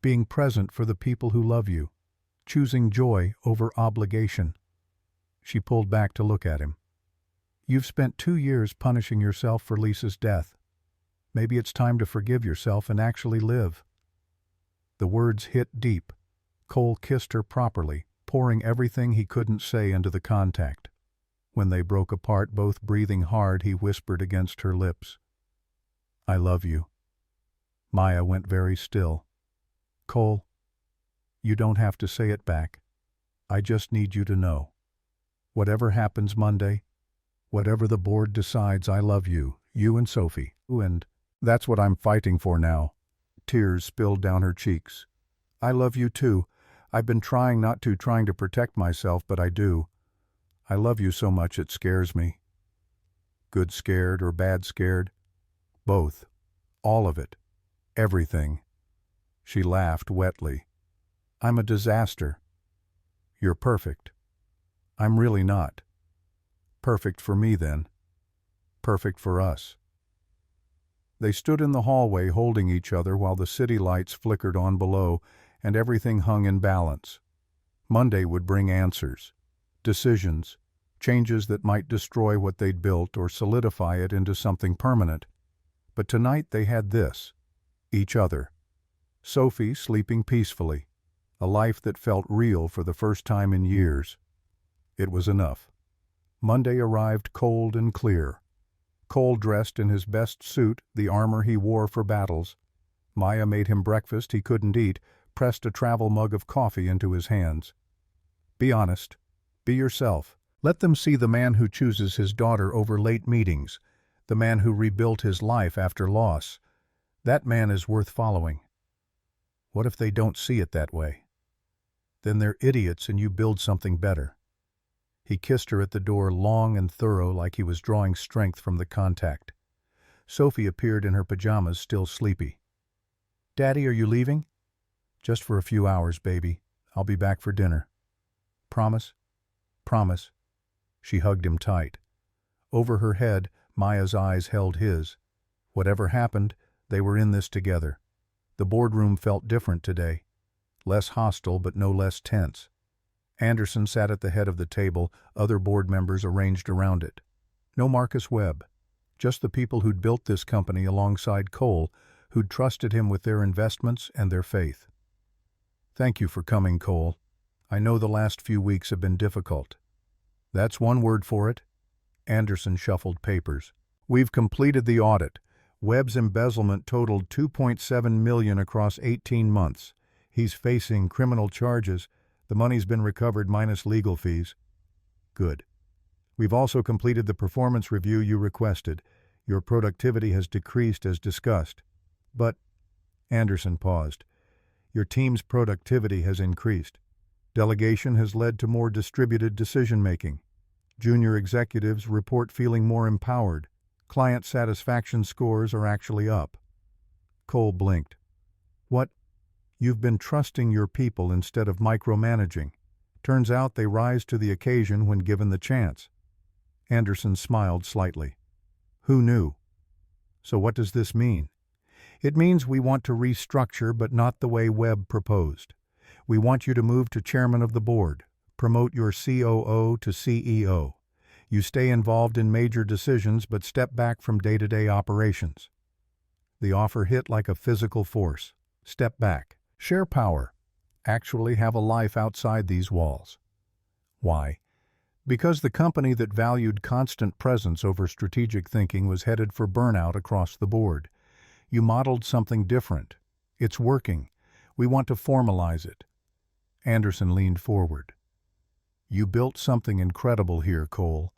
Being present for the people who love you. Choosing joy over obligation. She pulled back to look at him. You've spent 2 years punishing yourself for Lisa's death. Maybe it's time to forgive yourself and actually live. The words hit deep. Cole kissed her properly, pouring everything he couldn't say into the contact. When they broke apart, both breathing hard, he whispered against her lips. I love you. Maya went very still. Cole, you don't have to say it back. I just need you to know. Whatever happens Monday, whatever the board decides, I love you, you and Sophie. And that's what I'm fighting for now. Tears spilled down her cheeks. I love you too. I've been trying not to, trying to protect myself, but I do. I love you so much it scares me. Good scared or bad scared? Both. All of it. Everything. She laughed wetly. I'm a disaster. You're perfect. I'm really not. Perfect for me then. Perfect for us. They stood in the hallway holding each other while the city lights flickered on below and everything hung in balance. Monday would bring answers. Decisions, changes that might destroy what they'd built or solidify it into something permanent. But tonight they had this, each other. Sophie sleeping peacefully, a life that felt real for the first time in years. It was enough. Monday arrived cold and clear. Cole dressed in his best suit, the armor he wore for battles. Maya made him breakfast he couldn't eat, pressed a travel mug of coffee into his hands. Be honest. Be yourself. Let them see the man who chooses his daughter over late meetings, the man who rebuilt his life after loss. That man is worth following. What if they don't see it that way? Then they're idiots and you build something better. He kissed her at the door, long and thorough, like he was drawing strength from the contact. Sophie appeared in her pajamas, still sleepy. Daddy, are you leaving? Just for a few hours, baby. I'll be back for dinner. Promise? Promise. She hugged him tight. Over her head, Maya's eyes held his. Whatever happened, they were in this together. The boardroom felt different today. Less hostile, but no less tense. Anderson sat at the head of the table, other board members arranged around it. No Marcus Webb. Just the people who'd built this company alongside Cole, who'd trusted him with their investments and their faith. Thank you for coming, Cole. I know the last few weeks have been difficult. That's one word for it. Anderson shuffled papers. We've completed the audit. Webb's embezzlement totaled $2.7 million across 18 months. He's facing criminal charges. The money's been recovered minus legal fees. Good. We've also completed the performance review you requested. Your productivity has decreased as discussed. But, Anderson paused, your team's productivity has increased. Delegation has led to more distributed decision-making. Junior executives report feeling more empowered. Client satisfaction scores are actually up. Cole blinked. What? You've been trusting your people instead of micromanaging. Turns out they rise to the occasion when given the chance. Anderson smiled slightly. Who knew? So what does this mean? It means we want to restructure, but not the way Webb proposed. We want you to move to chairman of the board, promote your COO to CEO. You stay involved in major decisions but step back from day-to-day operations. The offer hit like a physical force. Step back. Share power. Actually have a life outside these walls. Why? Because the company that valued constant presence over strategic thinking was headed for burnout across the board. You modeled something different. It's working. We want to formalize it. Anderson leaned forward. You built something incredible here, Cole,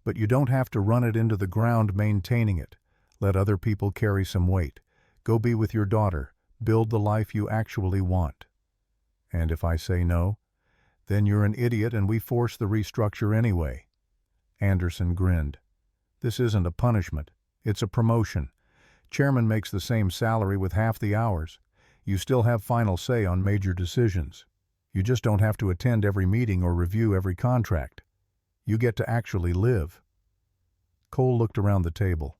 but you don't have to run it into the ground maintaining it. Let other people carry some weight. Go be with your daughter. Build the life you actually want. And if I say no, then you're an idiot and we force the restructure anyway. Anderson grinned. This isn't a punishment. It's a promotion. Chairman makes the same salary with half the hours. You still have final say on major decisions. You just don't have to attend every meeting or review every contract. You get to actually live. Cole looked around the table,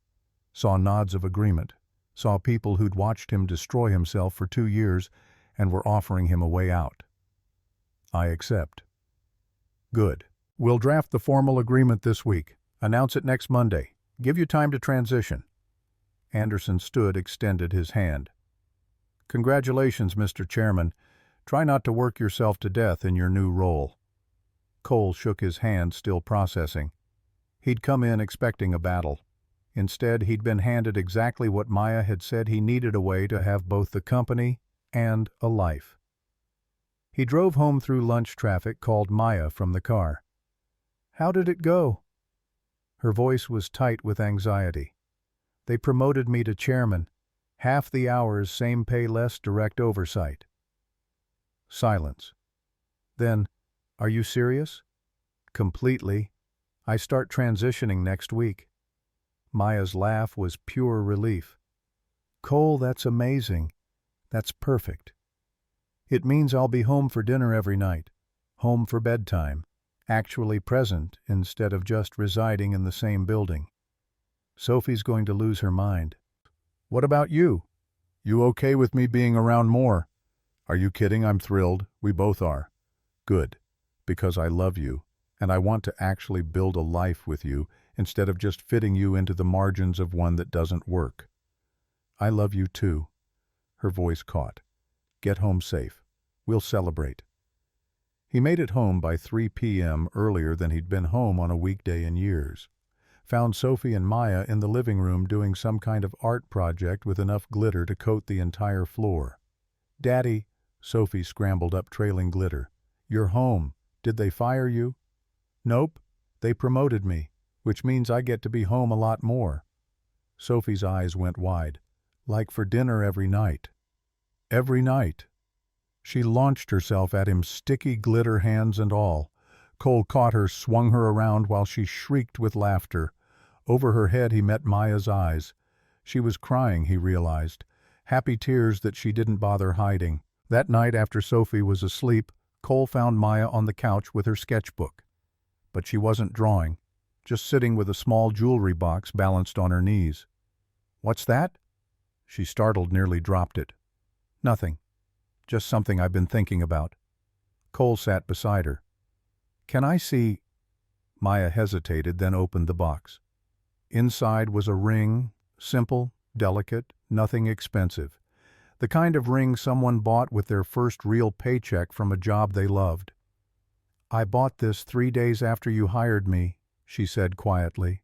saw nods of agreement, saw people who'd watched him destroy himself for 2 years and were offering him a way out. I accept. Good. We'll draft the formal agreement this week. Announce it next Monday. Give you time to transition. Anderson stood, extended his hand. Congratulations, Mr. Chairman. Try not to work yourself to death in your new role. Cole shook his hand, still processing. He'd come in expecting a battle. Instead, he'd been handed exactly what Maya had said he needed, a way to have both the company and a life. He drove home through lunch traffic, called Maya from the car. How did it go? Her voice was tight with anxiety. They promoted me to chairman. Half the hours, same pay, less direct oversight. Silence. Then, are you serious? Completely. I start transitioning next week. Maya's laugh was pure relief. Cole, that's amazing. That's perfect. It means I'll be home for dinner every night, home for bedtime, actually present instead of just residing in the same building. Sophie's going to lose her mind. What about you? You okay with me being around more? Are you kidding? I'm thrilled. We both are. Good. Because I love you, and I want to actually build a life with you instead of just fitting you into the margins of one that doesn't work. I love you too. Her voice caught. Get home safe. We'll celebrate. He made it home by 3 p.m. earlier than he'd been home on a weekday in years. Found Sophie and Maya in the living room doing some kind of art project with enough glitter to coat the entire floor. Daddy, Sophie scrambled up, trailing glitter. You're home. Did they fire you? Nope. They promoted me, which means I get to be home a lot more. Sophie's eyes went wide. Like for dinner every night. Every night. She launched herself at him, sticky glitter hands and all. Cole caught her, swung her around while she shrieked with laughter. Over her head he met Maya's eyes. She was crying, he realized. Happy tears that she didn't bother hiding. That night, after Sophie was asleep, Cole found Maya on the couch with her sketchbook. But she wasn't drawing, just sitting with a small jewelry box balanced on her knees. What's that? She, startled, nearly dropped it. Nothing. Just something I've been thinking about. Cole sat beside her. Can I see? Maya hesitated, then opened the box. Inside was a ring, simple, delicate, nothing expensive. The kind of ring someone bought with their first real paycheck from a job they loved. "I bought this 3 days after you hired me," she said quietly.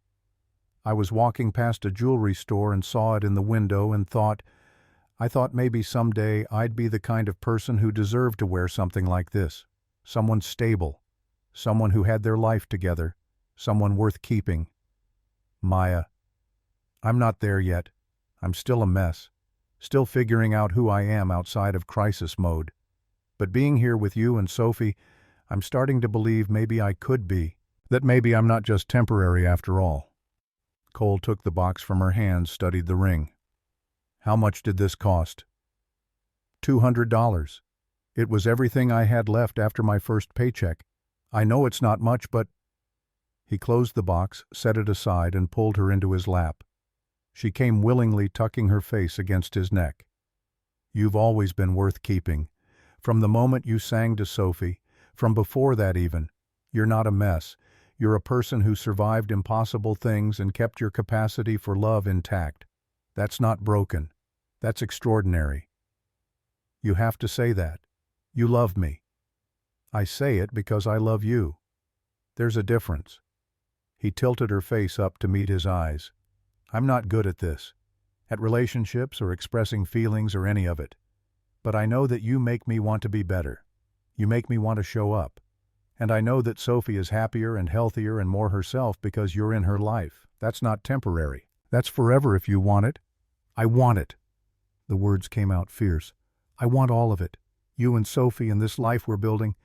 "I was walking past a jewelry store and saw it in the window and I thought maybe someday I'd be the kind of person who deserved to wear something like this. Someone stable. Someone who had their life together. Someone worth keeping." "Maya, I'm not there yet. I'm still a mess. Still figuring out who I am outside of crisis mode. But being here with you and Sophie, I'm starting to believe maybe I could be. That maybe I'm not just temporary after all." Cole took the box from her hands, studied the ring. "How much did this cost?" $200. It was everything I had left after my first paycheck. I know it's not much, but—" He closed the box, set it aside, and pulled her into his lap. She came willingly, tucking her face against his neck. "You've always been worth keeping. From the moment you sang to Sophie, from before that even. You're not a mess. You're a person who survived impossible things and kept your capacity for love intact. That's not broken. That's extraordinary. You have to say that. You love me." "I say it because I love you. There's a difference." He tilted her face up to meet his eyes. "I'm not good at this, at relationships or expressing feelings or any of it. But I know that you make me want to be better. You make me want to show up. And I know that Sophie is happier and healthier and more herself because you're in her life. That's not temporary. That's forever if you want it." "I want it." The words came out fierce. "I want all of it. You and Sophie and this life we're building.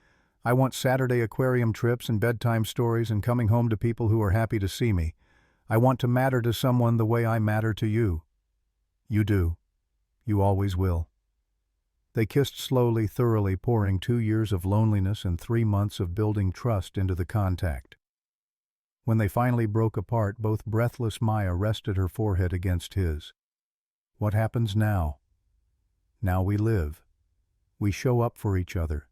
I want Saturday aquarium trips and bedtime stories and coming home to people who are happy to see me. I want to matter to someone the way I matter to you. You do. You always will." They kissed slowly, thoroughly, pouring 2 years of loneliness and 3 months of building trust into the contact. When they finally broke apart, both breathless, Maya rested her forehead against his. "What happens now?" "Now we live. We show up for each other.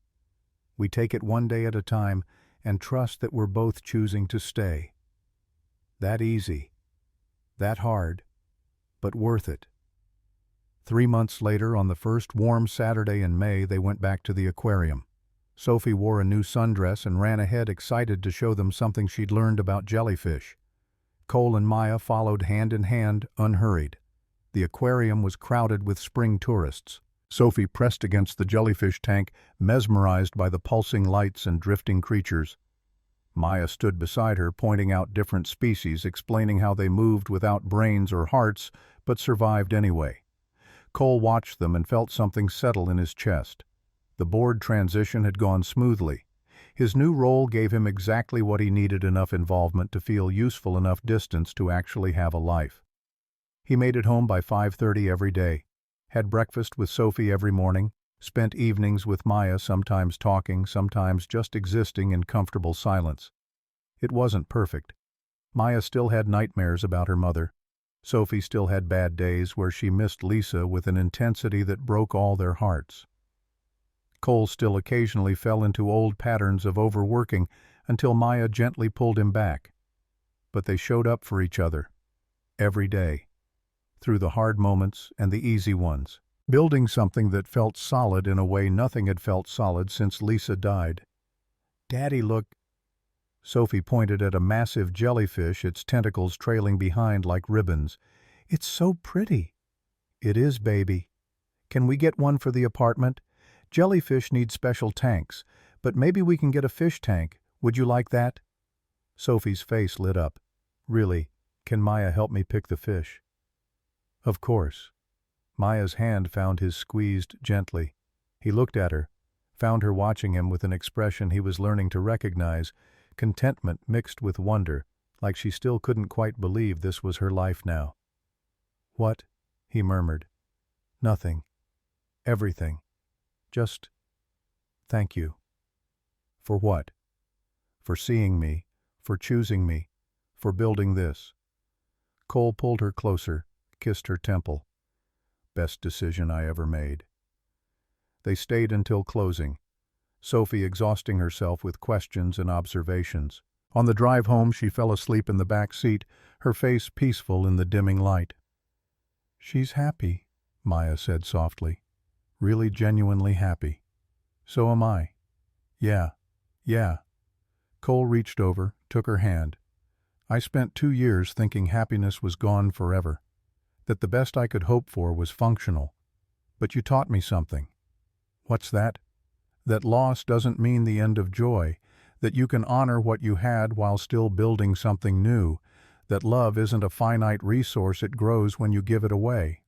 We take it one day at a time and trust that we're both choosing to stay. That easy. That hard. But worth it." 3 months later, on the first warm Saturday in May, they went back to the aquarium. Sophie wore a new sundress and ran ahead, excited to show them something she'd learned about jellyfish. Cole and Maya followed hand in hand, unhurried. The aquarium was crowded with spring tourists. Sophie pressed against the jellyfish tank, mesmerized by the pulsing lights and drifting creatures. Maya stood beside her, pointing out different species, explaining how they moved without brains or hearts, but survived anyway. Cole watched them and felt something settle in his chest. The board transition had gone smoothly. His new role gave him exactly what he needed: enough involvement to feel useful, enough distance to actually have a life. He made it home by 5:30 every day, had breakfast with Sophie every morning, spent evenings with Maya, sometimes talking, sometimes just existing in comfortable silence. It wasn't perfect. Maya still had nightmares about her mother. Sophie still had bad days where she missed Lisa with an intensity that broke all their hearts. Cole still occasionally fell into old patterns of overworking until Maya gently pulled him back. But they showed up for each other, every day, through the hard moments and the easy ones, building something that felt solid in a way nothing had felt solid since Lisa died. "Daddy, look." Sophie pointed at a massive jellyfish, its tentacles trailing behind like ribbons. "It's so pretty." "It is, baby. Can we get one for the apartment? Jellyfish need special tanks, but maybe we can get a fish tank. Would you like that?" Sophie's face lit up. "Really, can Maya help me pick the fish?" "Of course." Maya's hand found his squeezed gently. He looked at her, found her watching him with an expression he was learning to recognize, contentment mixed with wonder, like she still couldn't quite believe this was her life now. "What?" he murmured. "Nothing. Everything. Just thank you." "For what?" "For seeing me, for choosing me, for building this." Cole pulled her closer, kissed her temple. "Best decision I ever made." They stayed until closing, Sophie exhausting herself with questions and observations. On the drive home, she fell asleep in the back seat, her face peaceful in the dimming light. "She's happy," Maya said softly. Really genuinely happy. So am I. Yeah, yeah. Cole reached over, took her hand. I spent 2 years thinking happiness was gone forever, that the best I could hope for was functional. But you taught me something. What's that? That loss doesn't mean the end of joy, that you can honor what you had while still building something new, that love isn't a finite resource, it grows when you give it away.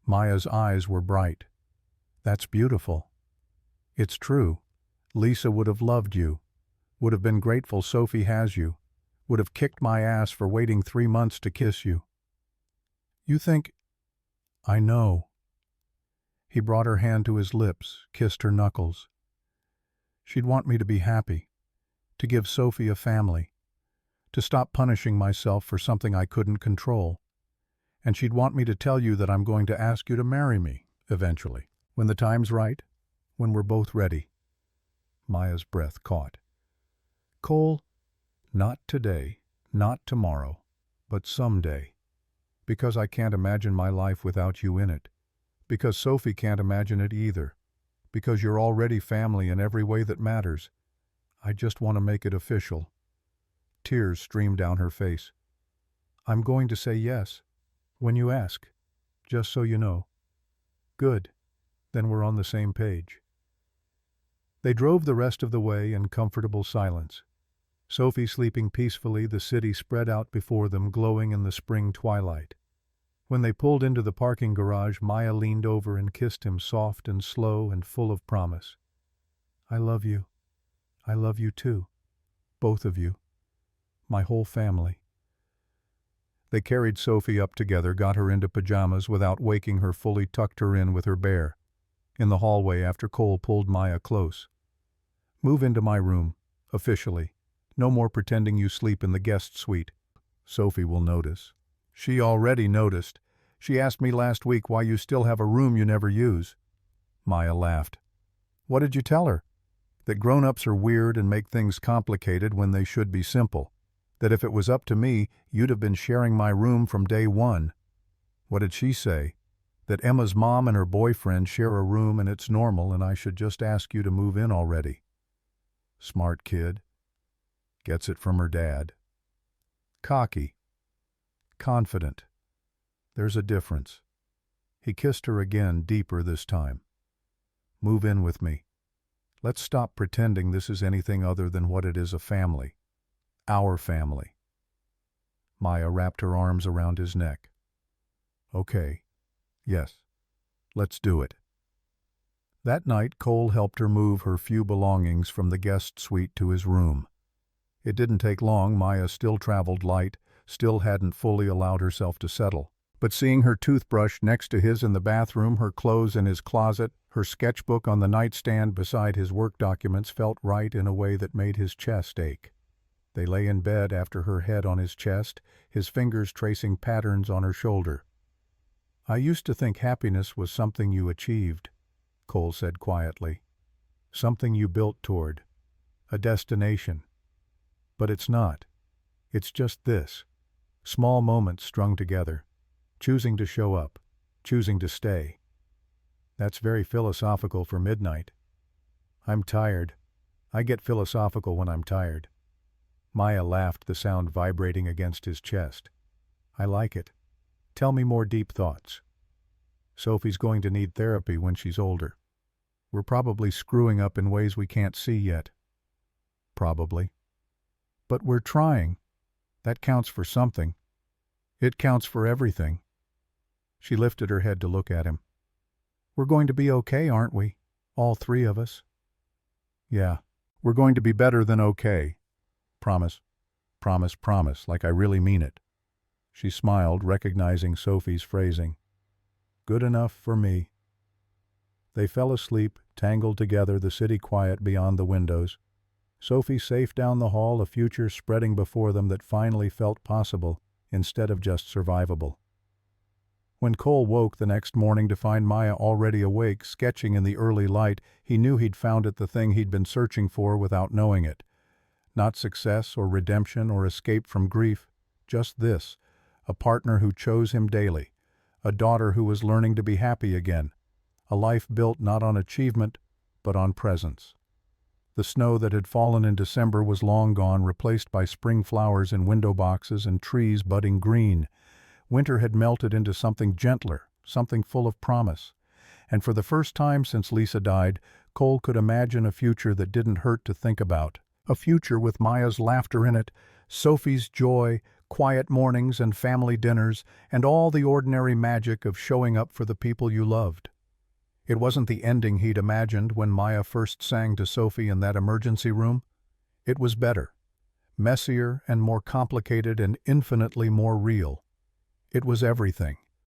Maya's eyes were bright. That's beautiful. It's true. Lisa would have loved you, would have been grateful Sophie has you, would have kicked my ass for waiting 3 months to kiss you. You think... I know. He brought her hand to his lips, kissed her knuckles. She'd want me to be happy, to give Sophie a family, to stop punishing myself for something I couldn't control. And she'd want me to tell you that I'm going to ask you to marry me, eventually, when the time's right, when we're both ready. Maya's breath caught. Cole, not today, not tomorrow, but someday. Because I can't imagine my life without you in it. Because Sophie can't imagine it either. Because you're already family in every way that matters. I just want to make it official. Tears streamed down her face. I'm going to say yes, when you ask, just so you know. Good. Then we're on the same page. They drove the rest of the way in comfortable silence. Sophie sleeping peacefully, the city spread out before them, glowing in the spring twilight. When they pulled into the parking garage, Maya leaned over and kissed him, soft and slow and full of promise. I love you. I love you too. Both of you. My whole family. They carried Sophie up together, got her into pajamas without waking her, fully tucked her in with her bear. In the hallway, after Cole pulled Maya close. Move into my room, officially. No more pretending you sleep in the guest suite. Sophie will notice. She already noticed. She asked me last week why you still have a room you never use. Maya laughed. What did you tell her? That grown-ups are weird and make things complicated when they should be simple. That if it was up to me, you'd have been sharing my room from day one. What did she say? That Emma's mom and her boyfriend share a room and it's normal and I should just ask you to move in already. Smart kid. Gets it from her dad. Cocky. Confident. There's a difference. He kissed her again, deeper this time. Move in with me. Let's stop pretending this is anything other than what it is, a family. Our family. Maya wrapped her arms around his neck. Okay. Yes. Let's do it. That night, Cole helped her move her few belongings from the guest suite to his room. It didn't take long. Maya still traveled light, still hadn't fully allowed herself to settle. But seeing her toothbrush next to his in the bathroom, her clothes in his closet, her sketchbook on the nightstand beside his work documents felt right in a way that made his chest ache. They lay in bed, after her head on his chest, his fingers tracing patterns on her shoulder. I used to think happiness was something you achieved, Cole said quietly. Something you built toward. A destination. But it's not. It's just this. Small moments strung together. Choosing to show up. Choosing to stay. That's very philosophical for midnight. I'm tired. I get philosophical when I'm tired. Maya laughed, the sound vibrating against his chest. I like it. Tell me more deep thoughts. Sophie's going to need therapy when she's older. We're probably screwing up in ways we can't see yet. Probably. But we're trying. That counts for something. It counts for everything. She lifted her head to look at him. We're going to be okay, aren't we? All three of us. Yeah, we're going to be better than okay. Promise. Promise, promise, like I really mean it. She smiled, recognizing Sophie's phrasing. Good enough for me. They fell asleep, tangled together, the city quiet beyond the windows. Sophie safe down the hall, a future spreading before them that finally felt possible instead of just survivable. When Cole woke the next morning to find Maya already awake, sketching in the early light, he knew he'd found it, the thing he'd been searching for without knowing it. Not success or redemption or escape from grief, just this, a partner who chose him daily, a daughter who was learning to be happy again, a life built not on achievement, but on presence. The snow that had fallen in December was long gone, replaced by spring flowers in window boxes and trees budding green. Winter had melted into something gentler, something full of promise. And for the first time since Lisa died, Cole could imagine a future that didn't hurt to think about. A future with Maya's laughter in it, Sophie's joy, quiet mornings and family dinners, and all the ordinary magic of showing up for the people you loved. It wasn't the ending he'd imagined when Maya first sang to Sophie in that emergency room. It was better, messier and more complicated and infinitely more real. It was everything.